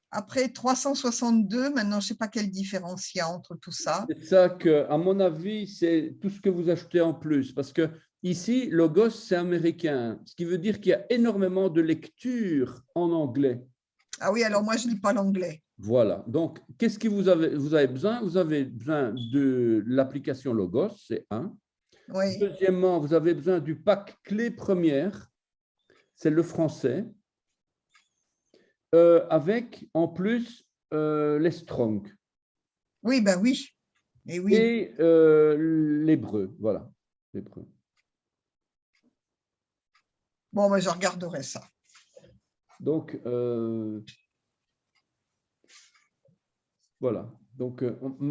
Après, 362. Maintenant, je ne sais pas quelle différence il y a entre tout ça. C'est ça que, à mon avis, c'est tout ce que vous achetez en plus. Parce que ici, Logos, c'est américain, ce qui veut dire qu'il y a énormément de lectures en anglais. Ah oui, alors moi, je ne lis pas l'anglais. Voilà. Donc, qu'est-ce que vous avez besoin? Vous avez besoin de l'application Logos, c'est un. Oui. Deuxièmement, vous avez besoin du pack clé première, c'est le français, avec en plus les strong Oui, ben oui. Et oui. et l'hébreu. Voilà, l'hébreu. Bon, ben, je regarderai ça. Donc, voilà. Donc,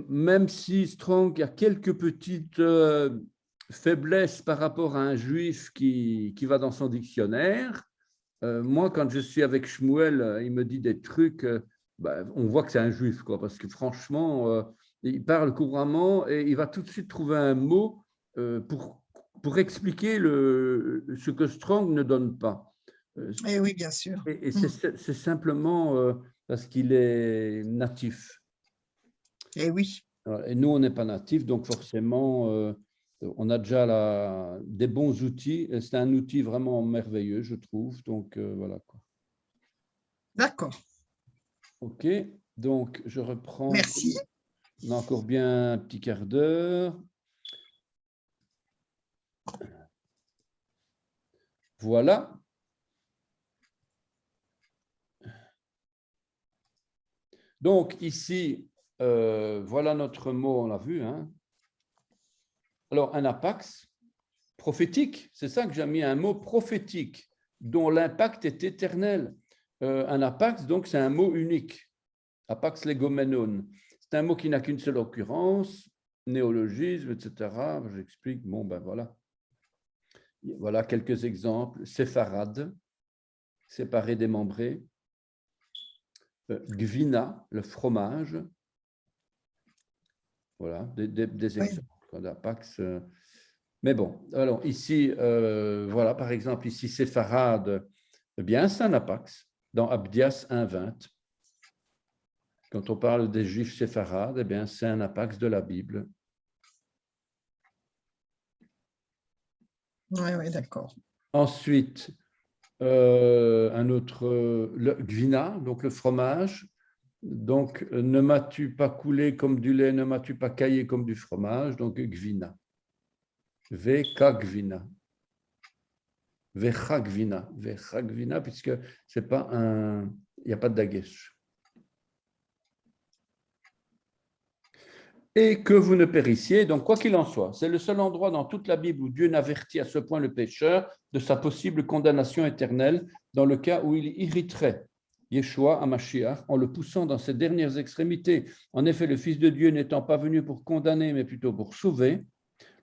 même si Strong a quelques petites faiblesses par rapport à un juif qui va dans son dictionnaire, moi, quand je suis avec Shmuel, il me dit des trucs, ben, on voit que c'est un juif, quoi, parce que franchement, il parle couramment et il va tout de suite trouver un mot pour expliquer ce que Strong ne donne pas. Et oui, bien sûr. Et c'est simplement parce qu'il est natif. Et oui. Et nous, on n'est pas natif, donc forcément, on a déjà des bons outils. C'est un outil vraiment merveilleux, je trouve. Donc, voilà, quoi. D'accord. OK, donc je reprends. Merci. On a encore bien un petit quart d'heure. Voilà. Donc ici, voilà notre mot, on l'a vu. Hein. Alors, un apax prophétique, c'est ça que j'ai mis, un mot prophétique dont l'impact est éternel. Un apax, donc, c'est un mot unique. Apax legomenon. C'est un mot qui n'a qu'une seule occurrence, néologisme, etc. J'explique, bon, ben voilà. Voilà quelques exemples. Séfarade, séparé, démembré. Gvina, le fromage. Voilà, des Oui. exemples d'Apax. Mais bon, alors ici, voilà, par exemple, ici, séfarade, eh bien, c'est un Apax, dans Abdias 1.20. Quand on parle des Juifs séfarades, eh bien, c'est un Apax de la Bible. Oui, d'accord. Ensuite, un autre, le gvina, donc le fromage. Donc, ne m'as-tu pas coulé comme du lait, ne m'as-tu pas caillé comme du fromage, donc gvina. Veka gvina. Vecha gvina, puisque c'est pas un, il n'y a pas de dagesh. Et que vous ne périssiez, donc quoi qu'il en soit, c'est le seul endroit dans toute la Bible où Dieu n'avertit à ce point le pécheur de sa possible condamnation éternelle dans le cas où il irriterait Yeshua à Mashiach en le poussant dans ses dernières extrémités. En effet, le Fils de Dieu n'étant pas venu pour condamner, mais plutôt pour sauver,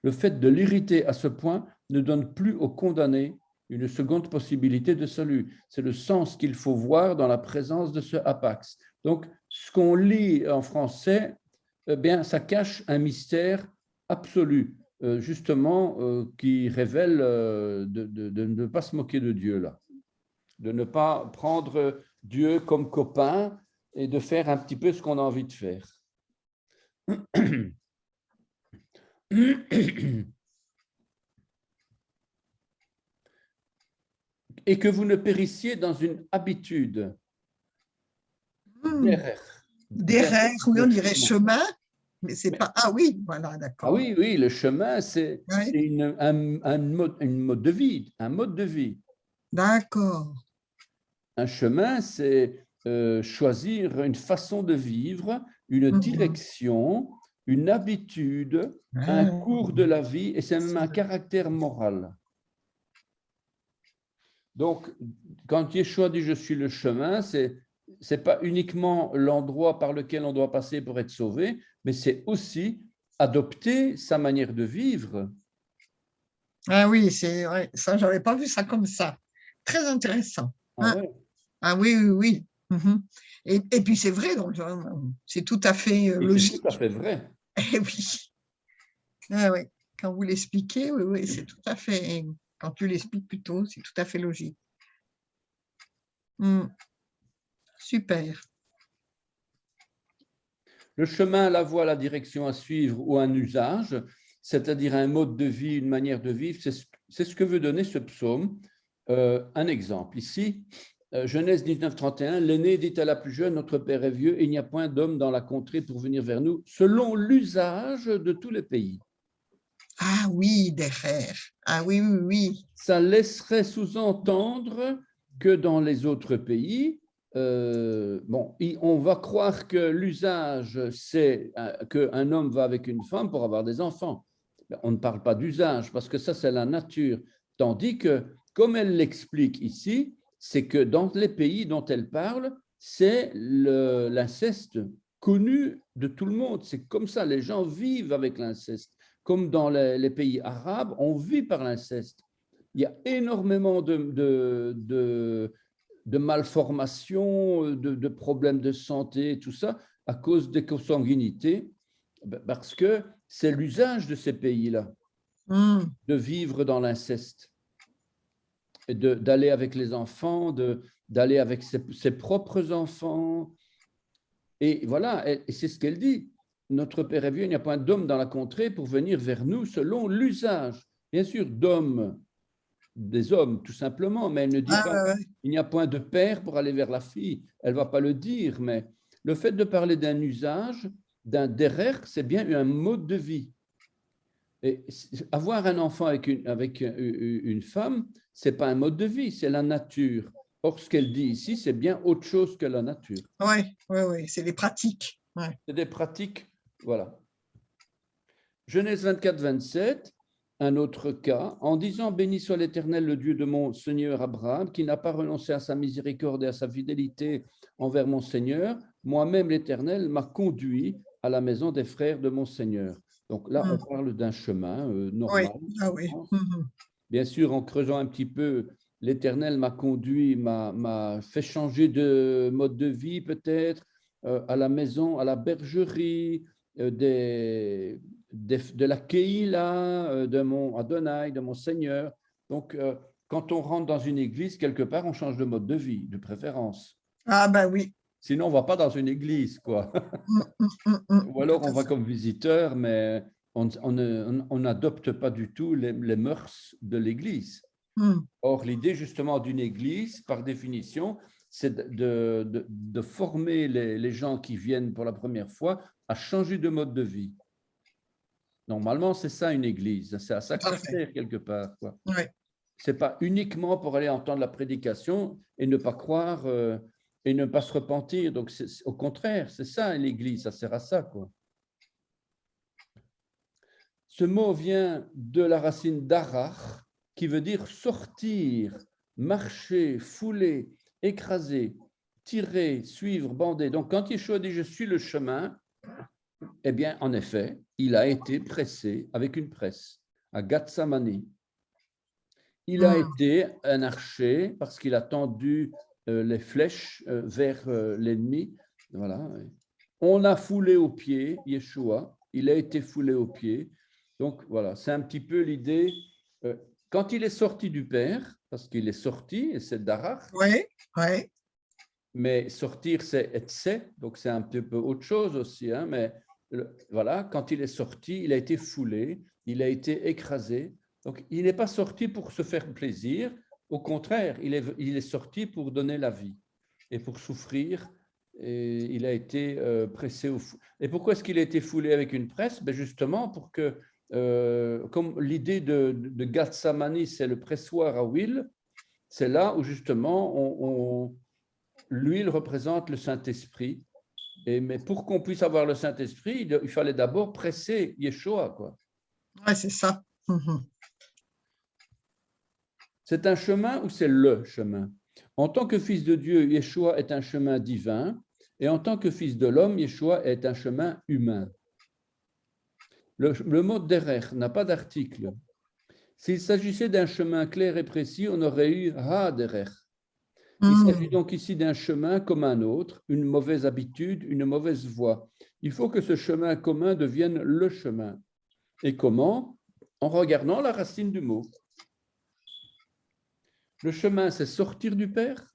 le fait de l'irriter à ce point ne donne plus au condamné une seconde possibilité de salut. C'est le sens qu'il faut voir dans la présence de ce apax. Donc, ce qu'on lit en français, eh bien, ça cache un mystère absolu, justement, qui révèle de ne pas se moquer de Dieu, là. De ne pas prendre Dieu comme copain et de faire un petit peu ce qu'on a envie de faire. Et que vous ne périssiez dans une habitude. Derrière, oui, on dirait chemin. chemin, mais c'est pas. Ah oui, voilà, d'accord. Ah oui, oui, le chemin, c'est Oui. un mode de vie, un mode de vie. D'accord. Un chemin, c'est choisir une façon de vivre, une direction, une habitude, un Ah, cours de la vie, et c'est même un caractère moral. Donc, quand Yeshua dit « je suis le chemin », c'est pas uniquement l'endroit par lequel on doit passer pour être sauvé, mais c'est aussi adopter sa manière de vivre. ah oui, c'est vrai. Ça, j'avais pas vu ça comme ça. Très intéressant. Ah ouais. Ah oui, oui, oui. Et puis c'est vrai, donc c'est tout à fait Et c'est logique. tout à fait vrai. Eh oui. Ah oui. Quand vous l'expliquez, oui, oui, c'est tout à fait. Quand tu l'expliques plutôt, c'est tout à fait logique. Super. Le chemin, la voie, la direction à suivre ou un usage, c'est-à-dire un mode de vie, une manière de vivre, c'est ce que veut donner ce psaume. Un exemple ici, Genèse 19:31, l'aîné dit à la plus jeune, notre père est vieux, et il n'y a point d'homme dans la contrée pour venir vers nous, selon l'usage de tous les pays. Ah oui, derrière. Ah oui, oui, oui. Ça laisserait sous-entendre que dans les autres pays, bon, on va croire que l'usage, c'est qu'un homme va avec une femme pour avoir des enfants. On ne parle pas d'usage parce que ça, c'est la nature. Tandis que, comme elle l'explique ici, c'est que dans les pays dont elle parle, c'est l'inceste connu de tout le monde. C'est comme ça, les gens vivent avec l'inceste. Comme dans les pays arabes, on vit par l'inceste. Il y a énormément de malformations, de problèmes de santé, tout ça, à cause des consanguinités, parce que c'est l'usage de ces pays-là, de vivre dans l'inceste, et d'aller avec les enfants, d'aller avec ses propres enfants. Et voilà, et c'est ce qu'elle dit. Notre Père est vieux, il n'y a point d'homme dans la contrée pour venir vers nous selon l'usage. Bien sûr, d'hommes, des hommes, tout simplement, mais elle ne dit pas il n'y a point de père pour aller vers la fille. Elle ne va pas le dire, mais le fait de parler d'un usage, d'un derer, c'est bien un mode de vie. Et avoir un enfant avec une femme, ce n'est pas un mode de vie, c'est la nature. Or, ce qu'elle dit ici, c'est bien autre chose que la nature. Oui, c'est des pratiques. Ouais. C'est des pratiques, voilà. Genèse 24, 27, un autre cas, en disant « Béni soit l'Éternel, le Dieu de mon Seigneur Abraham, qui n'a pas renoncé à sa miséricorde et à sa fidélité envers mon Seigneur. Moi-même, l'Éternel m'a conduit à la maison des frères de mon Seigneur. » Donc là, on parle d'un chemin normal. Oui. Bien sûr, en creusant un petit peu, l'Éternel m'a conduit, m'a fait changer de mode de vie peut-être, à la maison, à la bergerie, de la Keïla, de mon Adonai, de mon Seigneur. Donc, quand on rentre dans une église, quelque part, on change de mode de vie, de préférence. Ah ben oui. Sinon, on ne va pas dans une église, quoi. Ou alors, on va comme visiteur, mais on n'adopte pas du tout les mœurs de l'église. Or, l'idée justement d'une église, par définition, c'est de former les gens qui viennent pour la première fois à changer de mode de vie. Normalement, c'est ça une église, c'est à ça que ça sert quelque part, quoi. Ouais. Ce n'est pas uniquement pour aller entendre la prédication et ne pas croire et ne pas se repentir. Donc, au contraire, c'est ça l'église, ça sert à ça, quoi. Ce mot vient de la racine darach, qui veut dire sortir, marcher, fouler, écraser, tirer, suivre, bander. Donc, quand Yeshua dit « je suis le chemin », eh bien, en effet, il a été pressé avec une presse à Gatsamani. Il a été un archer parce qu'il a tendu les flèches vers l'ennemi. Voilà. On a foulé aux pieds Yeshua. Il a été foulé aux pieds. Donc, voilà, c'est un petit peu l'idée. Quand il est sorti du Père, parce qu'il est sorti, et c'est Darach. Oui. Mais sortir, c'est etse, donc c'est un petit peu autre chose aussi. Hein, mais voilà, quand il est sorti, il a été foulé, il a été écrasé. Donc, il n'est pas sorti pour se faire plaisir. Au contraire, il est sorti pour donner la vie et pour souffrir. Et il a été pressé au fou. Et pourquoi est-ce qu'il a été foulé avec une presse? Ben justement, pour que, comme l'idée de Gatsamani, c'est le pressoir à huile, c'est là où justement l'huile représente le Saint-Esprit. Mais pour qu'on puisse avoir le Saint-Esprit, il fallait d'abord presser Yeshua, quoi. Ouais, c'est ça. C'est un chemin ou c'est le chemin? En tant que fils de Dieu, Yeshua est un chemin divin, et en tant que fils de l'homme, Yeshua est un chemin humain. Le mot derer n'a pas d'article. S'il s'agissait d'un chemin clair et précis, on aurait eu ha-derer. Il s'agit donc ici d'un chemin comme un autre, une mauvaise habitude, une mauvaise voie. Il faut que ce chemin commun devienne le chemin. Et comment? En regardant la racine du mot. Le chemin, c'est sortir du Père.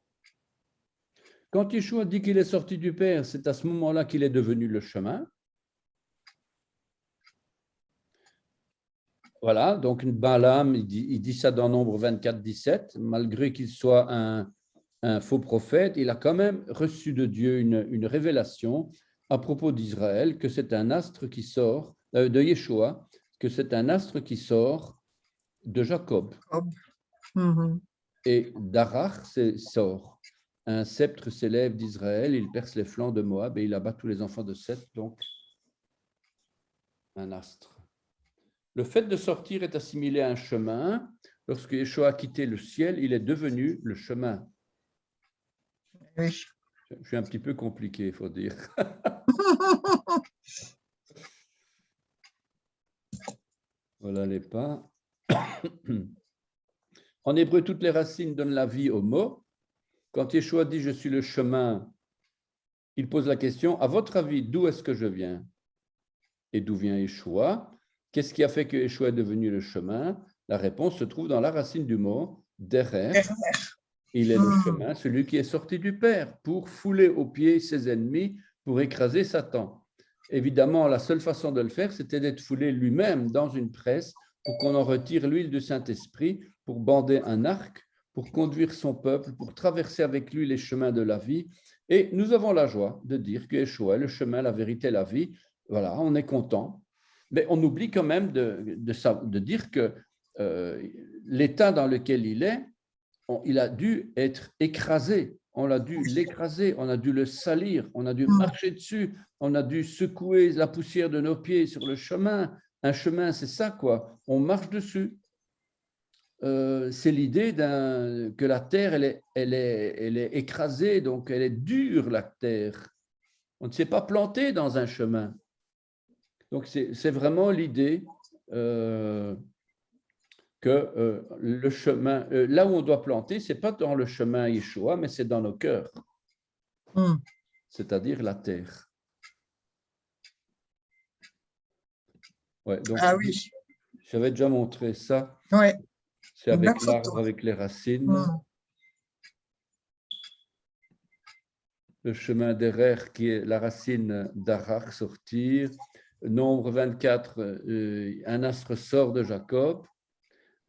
Quand Yeshua dit qu'il est sorti du Père, c'est à ce moment-là qu'il est devenu le chemin. Voilà, donc Balaam, il dit ça dans Nombre 24, 17, malgré qu'il soit un faux prophète, il a quand même reçu de Dieu une révélation à propos d'Israël, que c'est un astre qui sort, de Yeshua, que c'est un astre qui sort de Jacob. Et Darach sort. Un sceptre s'élève d'Israël, il perce les flancs de Moab et il abat tous les enfants de Seth, donc un astre. Le fait de sortir est assimilé à un chemin. Lorsque Yeshua a quitté le ciel, il est devenu le chemin. Oui. Je suis un petit peu compliqué, il faut dire. Voilà les pas. En hébreu, toutes les racines donnent la vie au mot. Quand Yeshua dit « je suis le chemin », il pose la question « à votre avis, d'où est-ce que je viens ?» Et d'où vient Yeshua? Qu'est-ce qui a fait que Yeshua est devenu le chemin? La réponse se trouve dans la racine du mot « derer ». Il est le chemin, celui qui est sorti du Père pour fouler aux pieds ses ennemis, pour écraser Satan. Évidemment, la seule façon de le faire, c'était d'être foulé lui-même dans une presse pour qu'on en retire l'huile du Saint-Esprit, pour bander un arc, pour conduire son peuple, pour traverser avec lui les chemins de la vie. Et nous avons la joie de dire que Yeshua est le chemin, la vérité, la vie. Voilà, on est content. Mais on oublie quand même de dire que l'état dans lequel il est, il a dû être écrasé. On a dû l'écraser, on a dû le salir, on a dû marcher dessus, on a dû secouer la poussière de nos pieds sur le chemin. Un chemin, c'est ça, quoi. On marche dessus. C'est l'idée que la terre, elle est écrasée, donc elle est dure, la terre. On ne s'est pas planté dans un chemin. Donc, c'est vraiment l'idée que le chemin, là où on doit planter, ce n'est pas dans le chemin Yeshua, mais c'est dans nos cœurs, c'est-à-dire la terre. Ouais, donc, Ah oui. j'avais déjà montré ça. Ouais. C'est avec l'arbre, avec les racines. Le chemin d'Erer, qui est la racine d'Arar, sortir. Nombre 24, un astre sort de Jacob.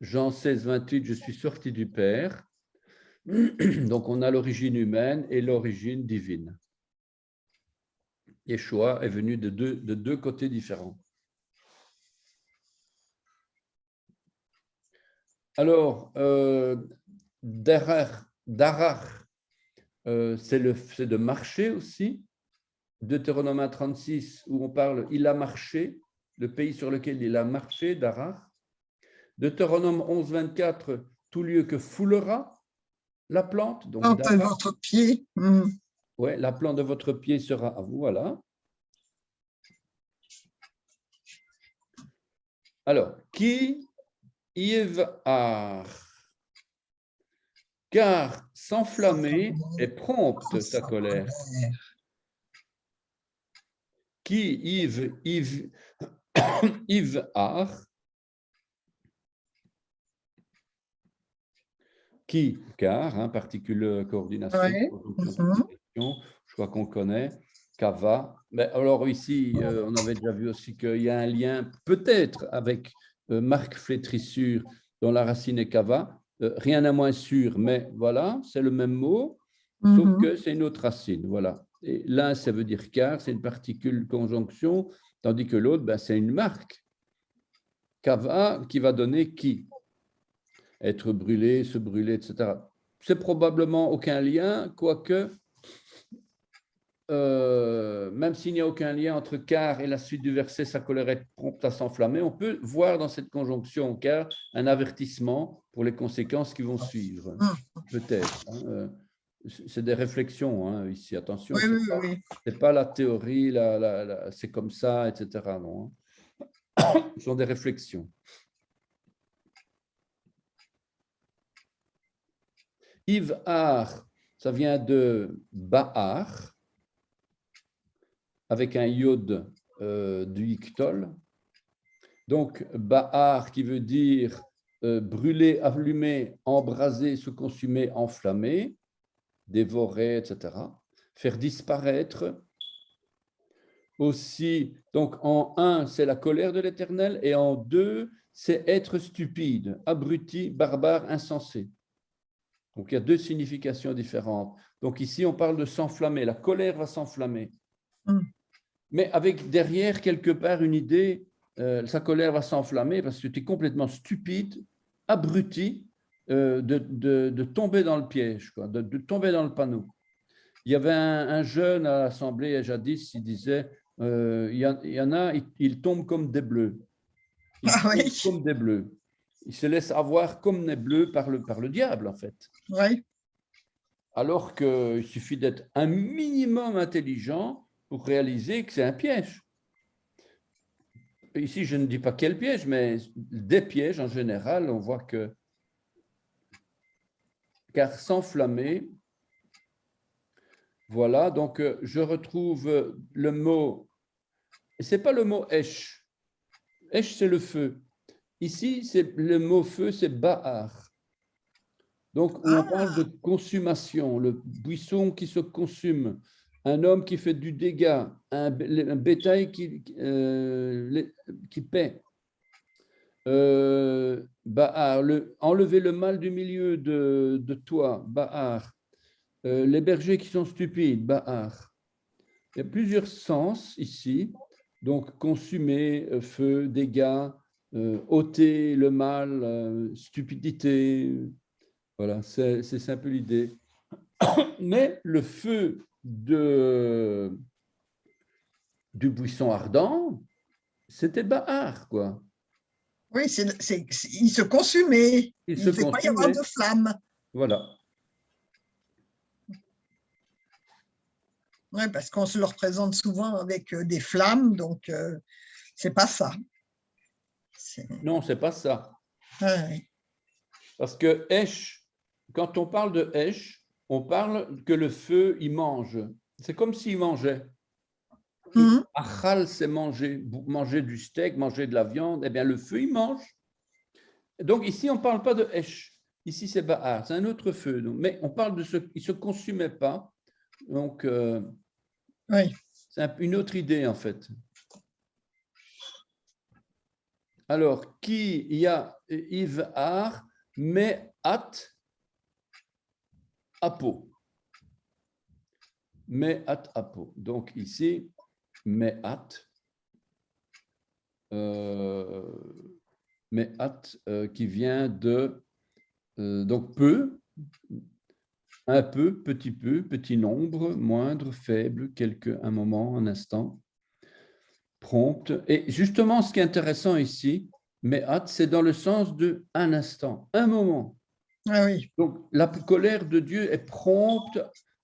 Jean 16, 28, je suis sorti du Père. Donc, on a l'origine humaine et l'origine divine. Yeshua est venu de deux côtés différents. Alors, Darar, c'est de marcher aussi. Deutéronome 36, où on parle, il a marché, le pays sur lequel il a marché, Darar. Deutéronome 11, 24, tout lieu que foulera la plante. Donc, plante de votre pied. Ouais, la plante de votre pied sera à vous, voilà. Alors, qui Yv'ar, car s'enflammer est prompte sa colère. Qui Yv'ar, qui, car, particule coordination, je crois qu'on connaît, Kava. Mais alors ici, on avait déjà vu aussi qu'il y a un lien peut-être avec marque flétrissure dont la racine est Kava. Rien à moins sûr, mais voilà, c'est le même mot, sauf que c'est une autre racine. Voilà. Et l'un, ça veut dire car, c'est une particule conjonction, tandis que l'autre, c'est une marque. Kava qui va donner qui. Être brûlé, se brûler, etc. C'est probablement aucun lien, quoique, même s'il n'y a aucun lien entre car et la suite du verset, sa colère est prompte à s'enflammer, on peut voir dans cette conjonction car un avertissement pour les conséquences qui vont suivre. Peut-être. C'est des réflexions ici, attention. Oui. C'est pas la théorie, c'est comme ça, etc. Non. Ce sont des réflexions. Yv'ar, ça vient de Ba'ar, avec un iode du Iktol. Donc, Ba'ar qui veut dire brûler, allumer, embraser, se consumer, enflammer, dévorer, etc. Faire disparaître. Aussi, donc en 1, c'est la colère de l'Éternel, et en 2, c'est être stupide, abruti, barbare, insensé. Donc, il y a deux significations différentes. Donc, ici, on parle de s'enflammer. La colère va s'enflammer. Mais avec derrière, quelque part, une idée, sa colère va s'enflammer parce que tu es complètement stupide, abruti, de tomber dans le piège, quoi, de tomber dans le panneau. Il y avait un jeune à l'Assemblée jadis, il disait, il y en a, ils tombent comme des bleus. Ils tombent comme des bleus. Ils se laissent avoir comme des bleus par le diable, en fait. Oui. Alors qu'il suffit d'être un minimum intelligent pour réaliser que c'est un piège. Ici, je ne dis pas quel piège, mais des pièges en général, on voit que, car s'enflammer, voilà, donc je retrouve le mot, et ce n'est pas le mot esh. Esh, c'est le feu. Ici, c'est le mot feu, c'est Ba'ar. Donc, on parle de consommation, le buisson qui se consume, un homme qui fait du dégât, un bétail qui paie. Ba'ar, enlever le mal du milieu de toi, Ba'ar. Les bergers qui sont stupides, Ba'ar. Il y a plusieurs sens ici. Donc, consumer, feu, dégâts, ôter le mal, stupidité. Voilà, c'est un peu l'idée. Mais le feu du buisson ardent, c'était Baar, quoi. Oui, il se consumait. Il Il se ne fait pas y avoir consumait. de flamme. Voilà. Oui, parce qu'on se le représente souvent avec des flammes, donc c'est pas ça. Non, c'est pas ça. Ouais. Parce que Esh, quand on parle de Esh, on parle que le feu, il mange. C'est comme s'il mangeait. Mhm. Achal, c'est manger, manger du steak, manger de la viande. Eh bien, le feu, il mange. Donc, ici, on ne parle pas de Esh. Ici, c'est Baar, c'est un autre feu. Donc, mais on parle de ce qui ne se consumait pas. Donc, Oui. c'est une autre idée, en fait. Alors, qui y a Ivar, mais at apo. Mais at apo. Donc, ici, mais at. Mais at qui vient de donc peu, un peu, petit nombre, moindre, faible, un moment, un instant, prompt. Et justement, ce qui est intéressant ici, mais at, c'est dans le sens de un instant, un moment. Ah oui. Donc, la colère de Dieu est prompte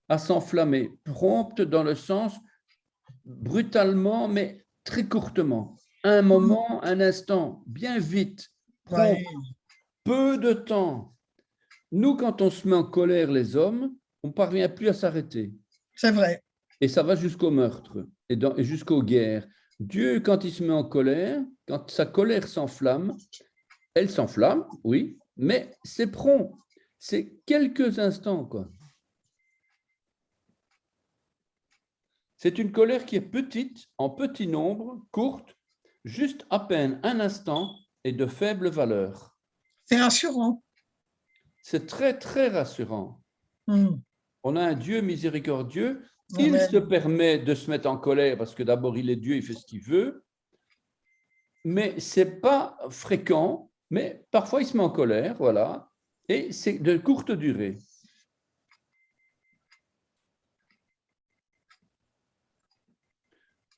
à s'enflammer, prompte dans le sens brutalement, mais très courtement. Un moment, un instant, bien vite, prompt, Ouais. peu de temps. Nous, quand on se met en colère, les hommes, on ne parvient plus à s'arrêter. C'est vrai. Et ça va jusqu'au meurtre et jusqu'aux guerres. Dieu, quand il se met en colère, quand sa colère s'enflamme, elle s'enflamme, oui, mais c'est prompt. C'est quelques instants, quoi. C'est une colère qui est petite, en petit nombre, courte, juste à peine un instant et de faible valeur. C'est rassurant. C'est très, très rassurant. Mhm. On a un Dieu miséricordieux. Il Ouais. se permet de se mettre en colère parce que d'abord, il est Dieu, il fait ce qu'il veut. Mais ce n'est pas fréquent, mais parfois, il se met en colère, voilà. Et c'est de courte durée.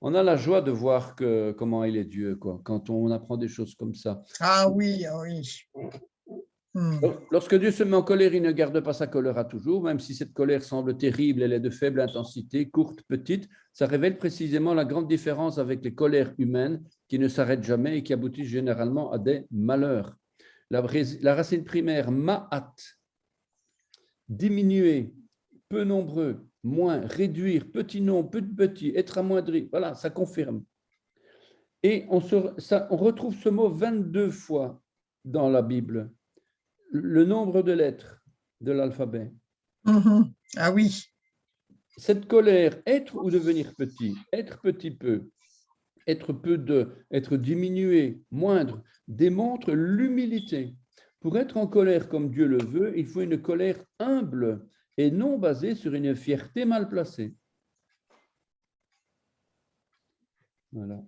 On a la joie de voir comment il est Dieu, quoi, quand on apprend des choses comme ça. Ah oui, ah oui. Mhm. Lorsque Dieu se met en colère, il ne garde pas sa colère à toujours, même si cette colère semble terrible, elle est de faible intensité, courte, petite. Ça révèle précisément la grande différence avec les colères humaines qui ne s'arrêtent jamais et qui aboutissent généralement à des malheurs. La racine primaire ma'at, diminuer, peu nombreux, moins, réduire, petit nombre, peu de petits, être amoindri. Voilà, ça confirme. Et on retrouve ce mot 22 fois dans la Bible, le nombre de lettres de l'alphabet. Mhm. Ah oui. Cette colère, être ou devenir petit, être petit peu, être être diminué, moindre, démontre l'humilité. Pour être en colère comme Dieu le veut, il faut une colère humble et non basée sur une fierté mal placée. Voilà.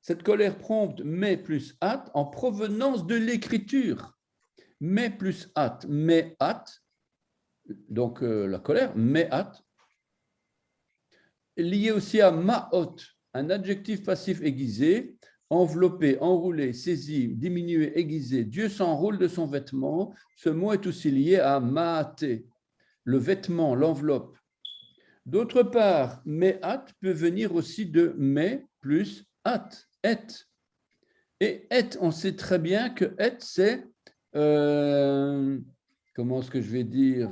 Cette colère prompte, mais plus hâte, en provenance de l'écriture. Mais plus hâte, mais hâte, donc la colère, mais hâte, lié aussi à ma'ot, un adjectif passif aiguisé, enveloppé, enroulé, saisi, diminué, aiguisé. Dieu s'enroule de son vêtement. Ce mot est aussi lié à ma'até, le vêtement, l'enveloppe. D'autre part, me'at peut venir aussi de mais plus at, et. Et et, on sait très bien que et, c'est, comment est-ce que je vais dire,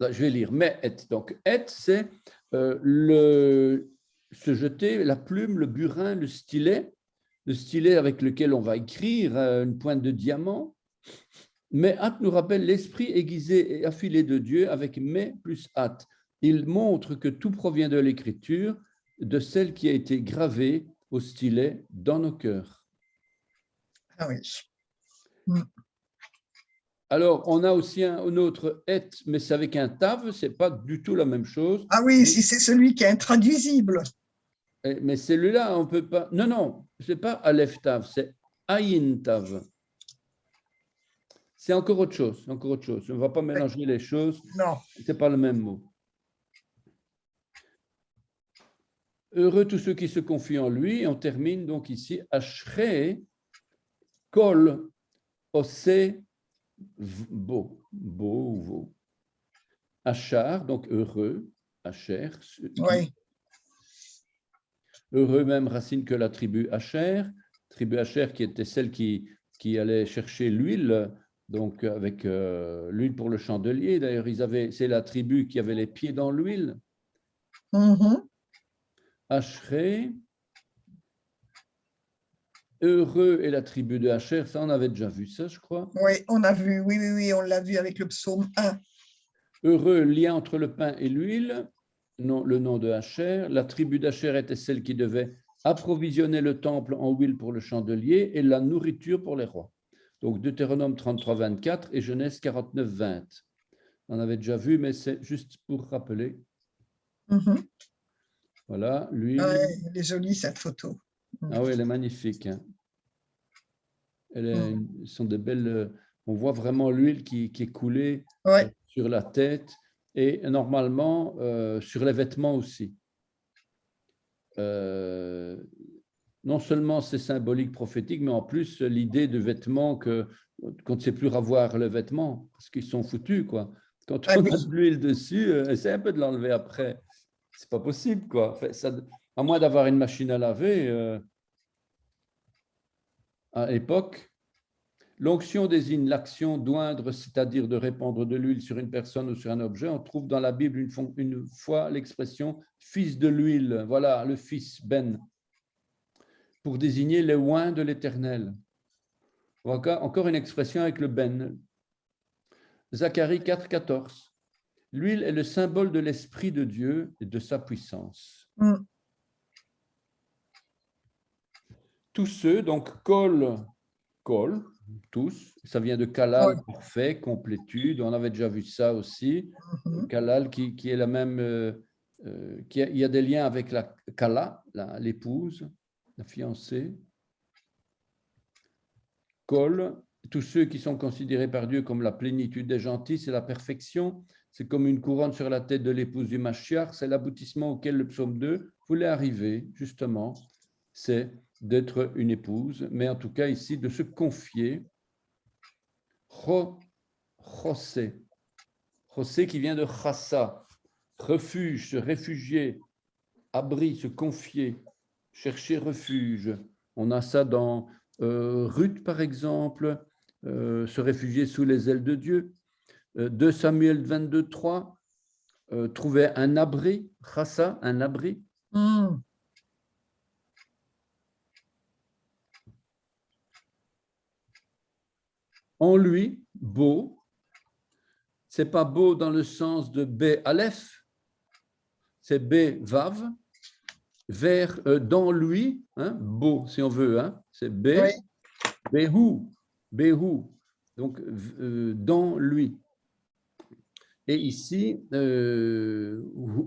je vais lire, mais et. Donc, et, c'est se jeter, la plume, le burin, le stylet avec lequel on va écrire une pointe de diamant. Mais at nous rappelle l'esprit aiguisé et affilé de Dieu avec mais plus at. Il montre que tout provient de l'écriture, de celle qui a été gravée au stylet dans nos cœurs. Ah oui. Mhm. Alors, on a aussi un autre et, mais c'est avec un tav, c'est pas du tout la même chose. Ah oui, si c'est celui qui est intraduisible. Mais celui-là, on peut pas. Non, non, c'est pas aleph tav, c'est ayin tav. C'est encore autre chose. Encore autre chose. On ne va pas mélanger les choses. Non. C'est pas le même mot. Heureux tous ceux qui se confient en lui. Et on termine donc ici. Ashrei kol ose bo. Bo ou vo. Achar, donc heureux. Asher. Oui. Heureux, même racine que la tribu Asher. Tribu Asher qui était celle qui allait chercher l'huile. Donc, avec l'huile pour le chandelier. D'ailleurs, c'est la tribu qui avait les pieds dans l'huile. Ashrei, heureux est la tribu de Asher. Ça, on avait déjà vu ça, je crois. Oui, on a vu. Oui, oui, oui, on l'a vu avec le psaume 1. Heureux, lien entre le pain et l'huile. Non, le nom de Asher. La tribu d'Asher était celle qui devait approvisionner le temple en huile pour le chandelier et la nourriture pour les rois. Donc, Deutéronome 33, 24 et Genèse 49, 20. On avait déjà vu, mais c'est juste pour rappeler. Voilà, l'huile. Ouais, elle est jolie, cette photo. Ah oui, elle est magnifique. Hein. Sont des belles. On voit vraiment l'huile qui est coulée sur la tête et normalement sur les vêtements aussi. Non seulement c'est symbolique, prophétique, mais en plus l'idée de vêtements qu'on ne sait plus revoir le vêtement parce qu'ils sont foutus quoi. Quand on a de l'huile dessus, essaie un peu de l'enlever après. C'est pas possible quoi. Enfin, ça, à moins d'avoir une machine à laver. À l'époque, l'onction désigne l'action d'oindre, c'est-à-dire de répandre de l'huile sur une personne ou sur un objet. On trouve dans la Bible une fois l'expression « fils de l'huile ». Voilà, le fils, Ben, pour désigner les oins de l'Éternel. Encore une expression avec le Ben. Zacharie 4, 14. L'huile est le symbole de l'Esprit de Dieu et de sa puissance. Tous ceux, donc, kol, tous, ça vient de kalal, parfait, complétude, on avait déjà vu ça aussi. Kalal qui est la même, il y a des liens avec la kala, l'épouse, la fiancée. Kol, tous ceux qui sont considérés par Dieu comme la plénitude des gentils, c'est la perfection, c'est comme une couronne sur la tête de l'épouse du Mashiach, c'est l'aboutissement auquel le psaume 2 voulait arriver, justement, c'est d'être une épouse, mais en tout cas ici, de se confier. José. José qui vient de chassa, refuge, se réfugier, abri, se confier, chercher refuge. On a ça dans Ruth, par exemple, se réfugier sous les ailes de Dieu. 2 Samuel 22, 3, trouver un abri, chassa, un abri. En lui, beau, c'est pas beau dans le sens de B Aleph, c'est B Vav, vers dans lui, hein, beau si on veut, hein, c'est B, Behu, Behu, donc dans lui. Et ici, Hu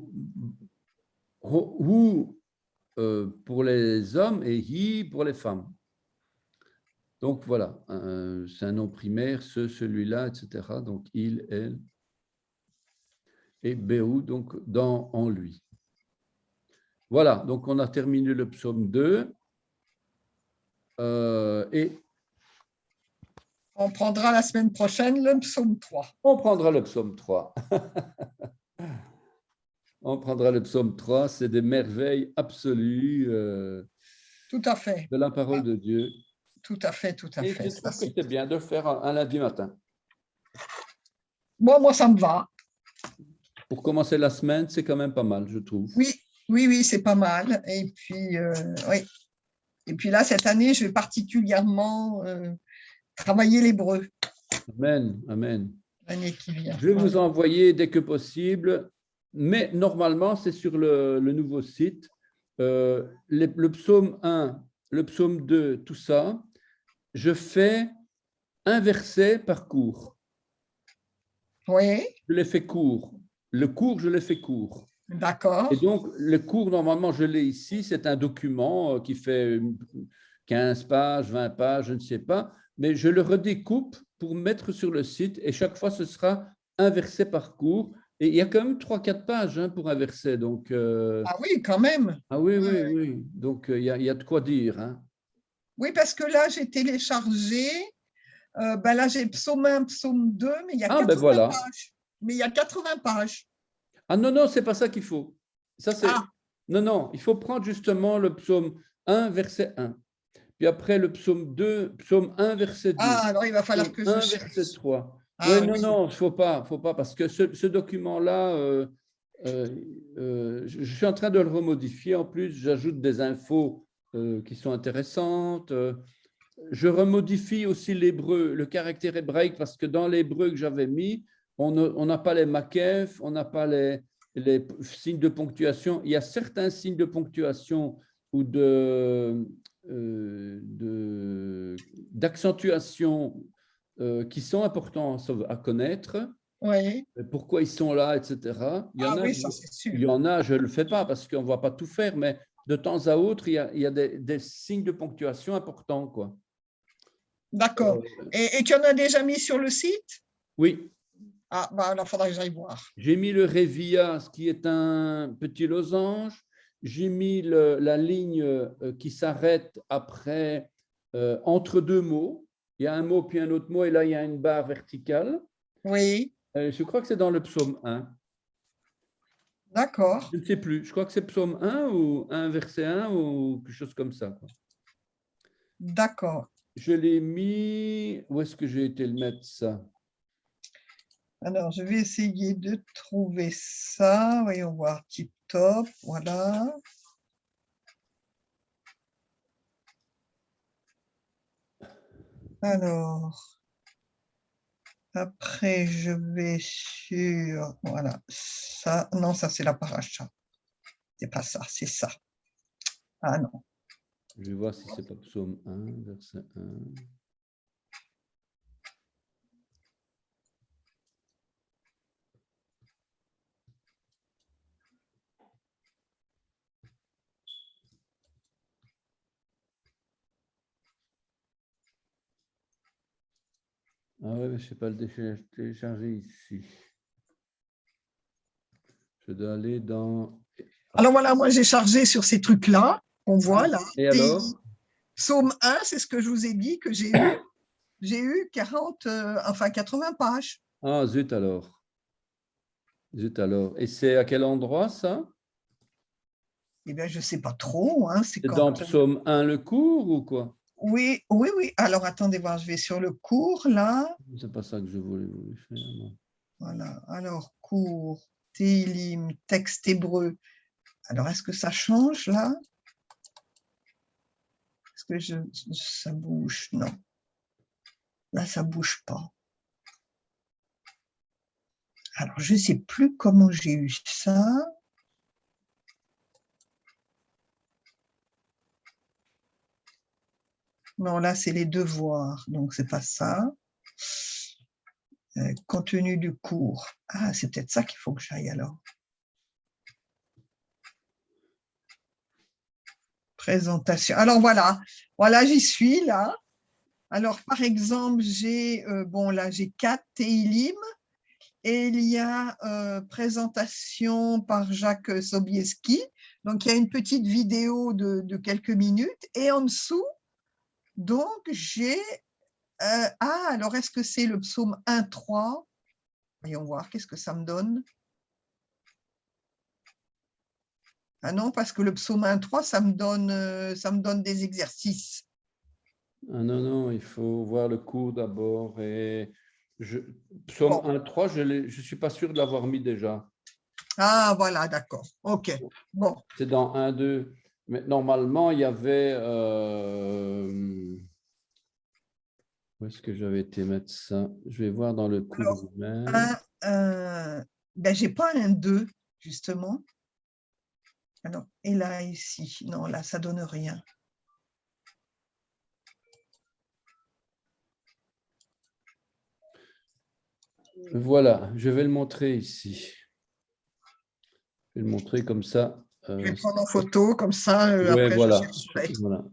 pour les hommes et Hi pour les femmes. Donc voilà, c'est un nom primaire, celui-là, etc. Donc il, elle, et Behu, donc dans, en lui. Voilà, donc on a terminé le psaume 2. Et on prendra la semaine prochaine le psaume 3. On prendra le psaume 3. On prendra le psaume 3, c'est des merveilles absolues tout à fait. De la parole de Dieu. Tout à fait, tout à Et fait. je trouve que c'est bien de le faire un lundi matin. Bon, moi, ça me va. Pour commencer la semaine, c'est quand même pas mal, je trouve. Oui, oui, oui, c'est pas mal. Et puis, oui. Et puis là, cette année, je vais particulièrement travailler l'hébreu. Amen, amen. L'année qui vient. Je vais vous envoyer dès que possible, mais normalement, c'est sur le nouveau site. Le psaume 1, le psaume 2, tout ça, je fais un verset par cours. Oui, je l'ai fait court. Le court, je l'ai fait court. Et d'accord. donc, le cours, normalement, je l'ai ici, c'est un document qui fait 15 pages, 20 pages, je ne sais pas, mais je le redécoupe pour mettre sur le site et chaque fois, ce sera un verset par cours. Et il y a quand même 3-4 pages hein, pour un verset. Donc, Ah oui, quand même. ah oui, oui, oui. Donc, il y a de quoi dire. Hein. Oui, parce que là, j'ai téléchargé. Ben là, j'ai psaume 1, psaume 2, mais il y a Ah, ben 80 voilà. pages. Mais il y a 80 pages. Ah non, non, c'est pas ça qu'il faut. Ça, c'est... Ah, Non, non, il faut prendre justement le psaume 1, verset 1. Puis après, le psaume 2, psaume 1, verset 2. alors il va falloir Psaume que je 1, verset cherche. 3. Oui, Ah non, oui, non, faut pas, parce que ce document-là, je suis en train de le remodifier. En plus, j'ajoute des infos qui sont intéressantes. Je remodifie aussi l'hébreu, le caractère hébraïque, parce que dans l'hébreu que j'avais mis, on n'a pas les makef, on n'a pas les signes de ponctuation. Il y a certains signes de ponctuation ou d'accentuation qui sont importants à connaître, oui. pourquoi ils sont là, etc. Ah oui, ça c'est Il sûr. y en a, je ne le fais pas parce qu'on ne va pas tout faire, mais de temps à autre, il y a des signes de ponctuation importants, quoi. D'accord. Et tu en as déjà mis sur le site? Oui, Ah, bah alors il faudra que j'aille voir. j'ai mis le Revia, ce qui est un petit losange. J'ai mis la ligne qui s'arrête après, entre deux mots. Il y a un mot puis un autre mot, et là, il y a une barre verticale. Oui, Je crois que c'est dans le psaume 1. d'accord, Je ne sais plus. Je crois que c'est psaume 1 ou 1 verset 1 ou quelque chose comme ça, quoi. d'accord. Je l'ai mis. Où est-ce que j'ai été le mettre, ça? Alors, je vais essayer de trouver ça. Voyons voir. Tip top, voilà. Alors, après, je vais sur, voilà, ça. Non, ça, c'est la paracha. C'est pas ça, c'est ça. Ah non. Je vais voir si c'est pas psaume 1, verset 1. Ah ouais, mais je ne sais pas le télécharger ici. Je dois aller dans. Alors voilà, moi, j'ai chargé sur ces trucs-là. On voit là. Et alors? Psaume 1, c'est ce que je vous ai dit que j'ai eu. J'ai eu 40, enfin 80 pages. Ah, zut alors. Zut alors. Et c'est à quel endroit ça? Eh bien, je ne sais pas trop. Hein, c'est C'est dans quand. psaume 1 le cours ou quoi? Oui, oui, oui. Alors, attendez voir, je vais sur le cours, là. C'est pas ça que je voulais faire. Non. Voilà. Alors, cours, Télim, texte hébreu. Alors, est-ce que ça change, là? Est-ce que ça bouge? Non. Là, ça ne bouge pas. Alors, je ne sais plus comment j'ai eu ça. Non, là, c'est les devoirs. Donc, c'est pas ça. Contenu du cours. Ah, c'est peut-être ça qu'il faut que j'aille alors. Présentation. Alors, voilà. Voilà, j'y suis, là. Alors, par exemple, j'ai bon, là, j'ai 4 Teilim et il y a présentation par Jacques Sobieski. Donc, il y a une petite vidéo de quelques minutes. Et en dessous, donc, j'ai alors, est-ce que c'est le psaume 1.3? Voyons voir, qu'est-ce que ça me donne? Ah non, parce que le psaume 1.3, ça me donne des exercices. Ah non, non, il faut voir le cours d'abord. Psaume Bon. 1.3, je ne suis pas sûr de l'avoir mis déjà. Ah, voilà, d'accord. OK. Bon. C'est dans 1-2. Mais normalement, il y avait. Où est-ce que j'avais été mettre ça? Je vais voir dans le cours Alors, lui-même. ben, j'ai pas un 2, justement. Alors, et là, ici, non, là, ça donne rien. Voilà, je vais le montrer ici. Je vais le montrer comme ça. Je vais prendre en photo, comme ça, Ouais, après je voilà. chercherai. Voilà.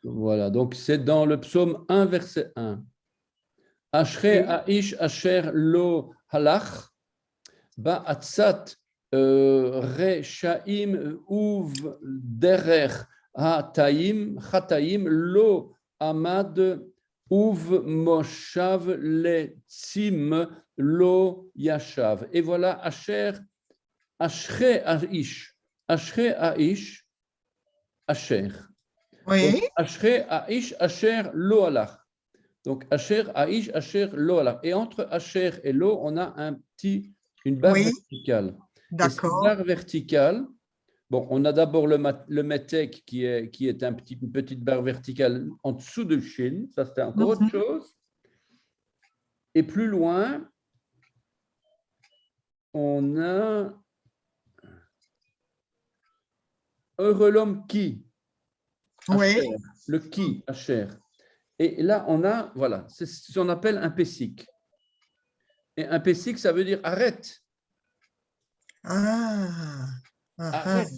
Voilà. Donc, c'est dans le psaume 1, verset 1. Ashrei Oui, Aish Asher Lo Halach Ba'atzat Reshaim Uv Derech Chataim Lo Amad Uv Moshav Letzim Lo Yashav. Et voilà Ashrei Aish Asher. Donc, oui, Ashrei Aish Asher Lo Halach. Donc, Asher, Aish, Asher, Lo. Et entre Asher et Lo, on a une barre oui, verticale. Et cette d'accord. barre verticale, bon, on a d'abord le Metek qui est une petite barre verticale en dessous de Shin. Ça, c'était encore autre Mhm. chose. Et plus loin, on a Heureux l'homme qui, Oui, Asher, le qui, Asher. Et là, on a, voilà, c'est ce qu'on appelle un Pessic. Et un Pessic, ça veut dire arrête, ah, ah, ah. arrête.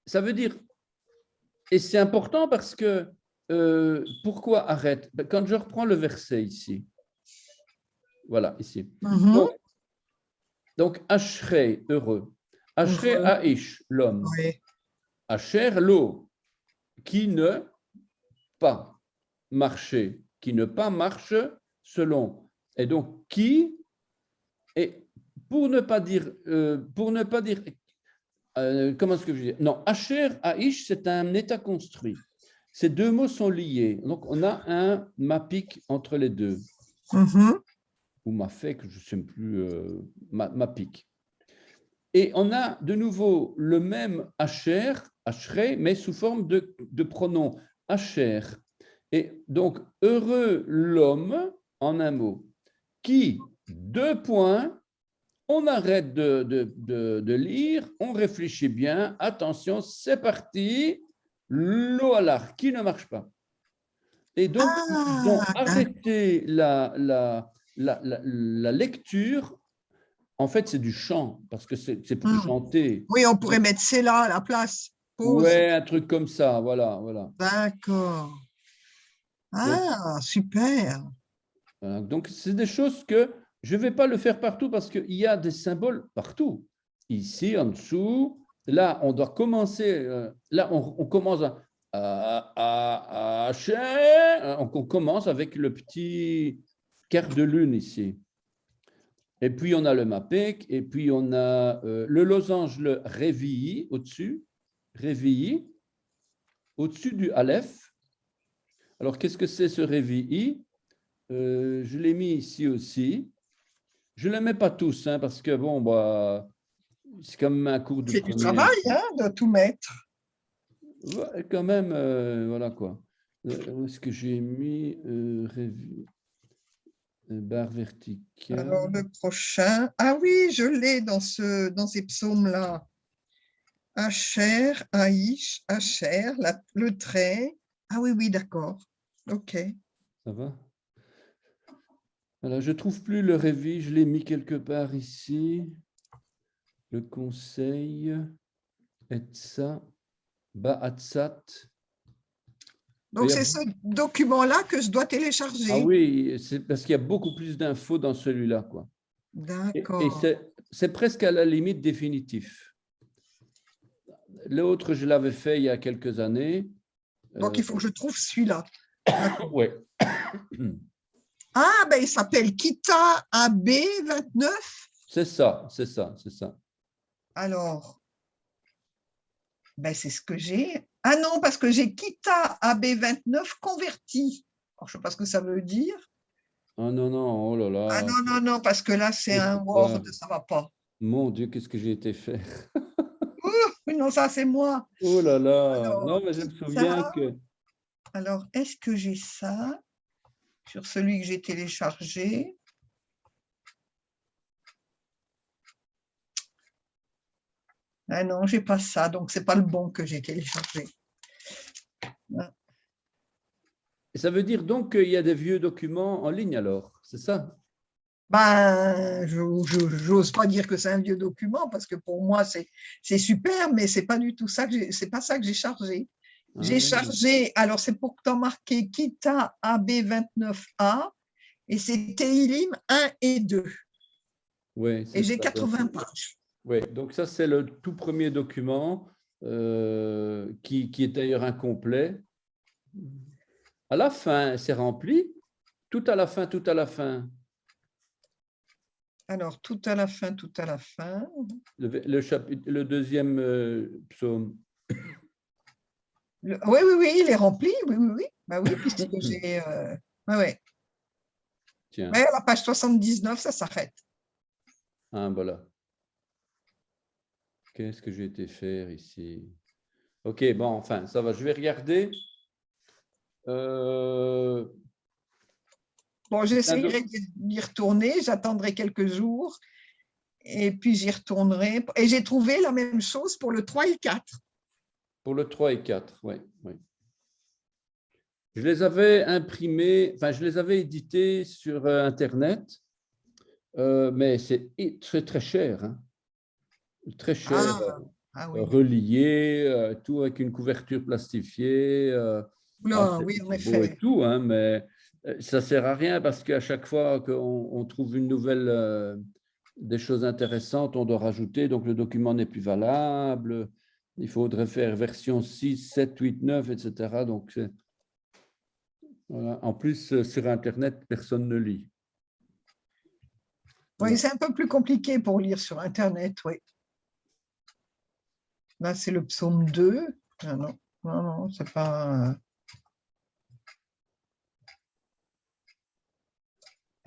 Ça veut dire, et c'est important parce que, pourquoi arrête? Quand je reprends le verset ici, voilà, ici. Mhm. Donc Ashrei, heureux. Ashrei Heureux, Aish, l'homme. oui. Asher, l'eau, qui ne pas marcher, qui ne pas marche selon. Et donc, qui, et pour ne pas dire, comment est-ce que je dis? Non, Asher, Aish, c'est un état construit. Ces deux mots sont liés. Donc, on a un mapik entre les deux, Mhm. ou mafek, je ne sais plus, mapik. Et on a de nouveau le même Asher, Ashrei, mais sous forme de pronom Asher. Et donc, heureux l'homme, en un mot, qui, deux points, on arrête de lire, on réfléchit bien, attention, c'est parti, l'oalar, qui ne marche pas. Et donc, ils ont Ah, arrêté la lecture. En fait, c'est du chant, parce que c'est pour hmm. chanter. Oui, on pourrait mettre c'est là à la place. Pause. Ouais, un truc comme ça, voilà, voilà. D'accord. Donc, Ah, super. voilà. Donc, c'est des choses que je ne vais pas le faire partout parce qu'il y a des symboles partout. Ici, en dessous, là, on doit commencer, là, on commence on commence avec le petit quart de lune ici. Et puis, on a le Mapek, et puis on a le losange, le Révilly au-dessus, Révilly, au-dessus du Aleph. Alors, qu'est-ce que c'est ce Révilly? Je l'ai mis ici aussi. Je ne les mets pas tous, hein, parce que bon, bah, c'est comme un cours de C'est du première. travail, hein, de tout mettre. Ouais, quand même, voilà quoi. Où est-ce que j'ai mis barre Alors, verticale? le prochain. Ah oui, je l'ai dans ces psaumes-là. Asher, Aïch, Asher, le trait. Ah oui, oui, d'accord. OK. Ça va? Voilà, je ne trouve plus le révi, je l'ai mis quelque part ici. Le conseil, Etsa, Ba'atsat. Donc, c'est ce document-là que je dois Ah télécharger. oui, c'est parce qu'il y a beaucoup plus d'infos dans celui-là, quoi. Et D'accord. c'est presque à la limite définitif. L'autre, je l'avais fait il y a quelques années. Donc, il faut que je trouve celui-là. D'accord. Ouais. Ah, ben, il s'appelle Kita AB 29. C'est ça, c'est ça, c'est ça. Alors, ben, c'est ce que j'ai. Ah non, parce que j'ai Kita AB 29 converti. Alors, je ne sais pas ce que ça veut dire. Ah non, non, oh là Ah là, non, non, non, parce que là, c'est un c'est Word, pas... ça ne va pas. Mon Dieu, qu'est-ce que j'ai été faire? Oui, non, ça, c'est moi. Oh là là, Alors, non, mais je me souviens Kita. que... Alors, est-ce que j'ai ça sur celui que j'ai téléchargé? Ah non, j'ai pas ça, donc c'est pas le bon que j'ai téléchargé. Ça veut dire donc qu'il y a des vieux documents en ligne alors, c'est ça? Ben, j'ose pas dire que c'est un vieux document parce que pour moi, c'est super, mais c'est pas du tout ça c'est pas ça que j'ai chargé. Ah J'ai oui, chargé, alors c'est pourtant marqué Kita AB29A et c'est Teilim 1 et 2. oui, c'est Et j'ai ça. 80 pages. Oui, donc ça, c'est le tout premier document qui est d'ailleurs incomplet. À la fin, c'est rempli. Tout à la fin, tout à la fin. Alors, tout à la fin, tout à la fin. Le deuxième psaume. Oui, oui, oui, il est rempli. Oui, oui, oui. Bah oui, puisque j'ai. Ouais, ouais. Tiens, Ouais, à la page 79, ça s'arrête. ah, voilà. Qu'est-ce que j'ai été faire ici? Ok, bon, enfin, ça va. Je vais regarder. Bon, j'essayerai d'y retourner. J'attendrai quelques jours. Et puis, j'y retournerai. Et j'ai trouvé la même chose pour le 3 et 4. Pour le 3 et 4, oui. Oui. Je les avais imprimés, enfin, je les avais édités sur Internet, mais c'est très, très cher. Hein. Très cher, Ah oui. relié, tout avec une couverture plastifiée. Bon, Oula, oui, en c'est beau et effet. tout, hein, mais ça ne sert à rien parce qu'à chaque fois qu'on trouve une nouvelle, des choses intéressantes, on doit rajouter, donc le document n'est plus valable. Il faudrait faire version 6, 7, 8, 9, etc. Donc, voilà. En plus, sur Internet, personne ne lit. Oui, c'est un peu plus compliqué pour lire sur Internet, oui. Là, c'est le psaume 2. Ah non, non, non, c'est pas.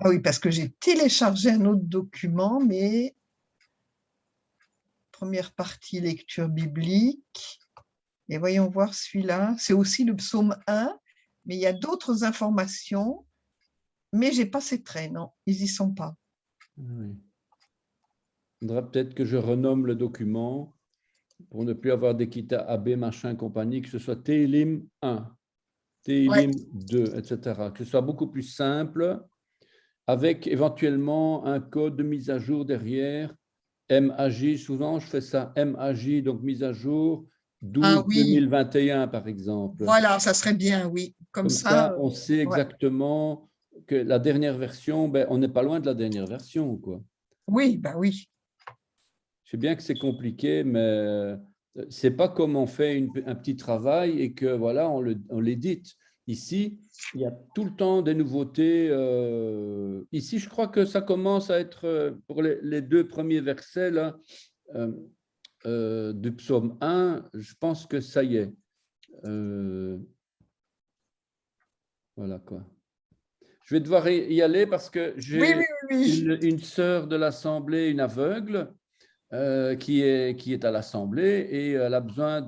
Ah oui, parce que j'ai téléchargé un autre document, mais première partie lecture biblique. Et voyons voir celui-là. C'est aussi le psaume 1, mais il y a d'autres informations, mais je n'ai pas ces traits, non, ils n'y sont pas. Oui. Il faudra peut-être que je renomme le document pour ne plus avoir d'Ekita AB, machin, compagnie, que ce soit Télim 1, Télim 2, etc. Que ce soit beaucoup plus simple, avec éventuellement un code de mise à jour derrière, MAJ, souvent je fais ça, MAJ, donc mise à jour, Ah oui, 12-2021 par exemple. voilà, ça serait bien, oui. Comme Comme ça, ça, on sait ouais. exactement que la dernière version, ben, on n'est pas loin de la dernière version, quoi. Oui, bah oui. Je sais bien que c'est compliqué, mais c'est pas comme on fait un petit travail et que voilà, on l'édite. Ici, il y a tout le temps des nouveautés. Ici, je crois que ça commence à être, pour les deux premiers versets là, du psaume 1, je pense que ça y est. Voilà quoi. Je vais devoir y aller parce que Oui, oui, j'ai oui, une sœur de l'Assemblée, une aveugle, qui est à l'Assemblée et elle a besoin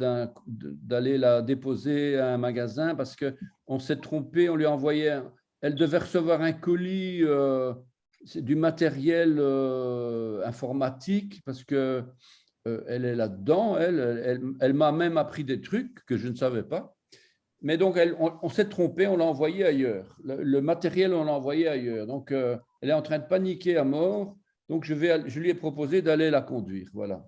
d'aller la déposer à un magasin parce qu'on s'est trompé, on lui a envoyé, elle devait recevoir un colis, c'est du matériel informatique parce que elle est là-dedans, elle m'a même appris des trucs que je ne savais pas. Mais donc, on s'est trompé, on l'a envoyé ailleurs. Le matériel, on l'a envoyé ailleurs. Donc, elle est en train de paniquer à mort. Donc, je lui ai proposé d'aller la conduire. Voilà.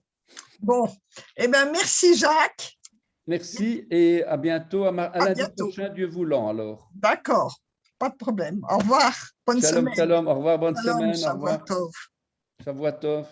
Bon, eh bien, merci Jacques. Merci et à bientôt, à À lundi bientôt. prochain, Dieu voulant alors. D'accord, pas de problème. Au revoir. Bonne Shalom, semaine. shalom. Au revoir, bonne Shalom, semaine. Au Shavua revoir. Tov. Shavuot tov.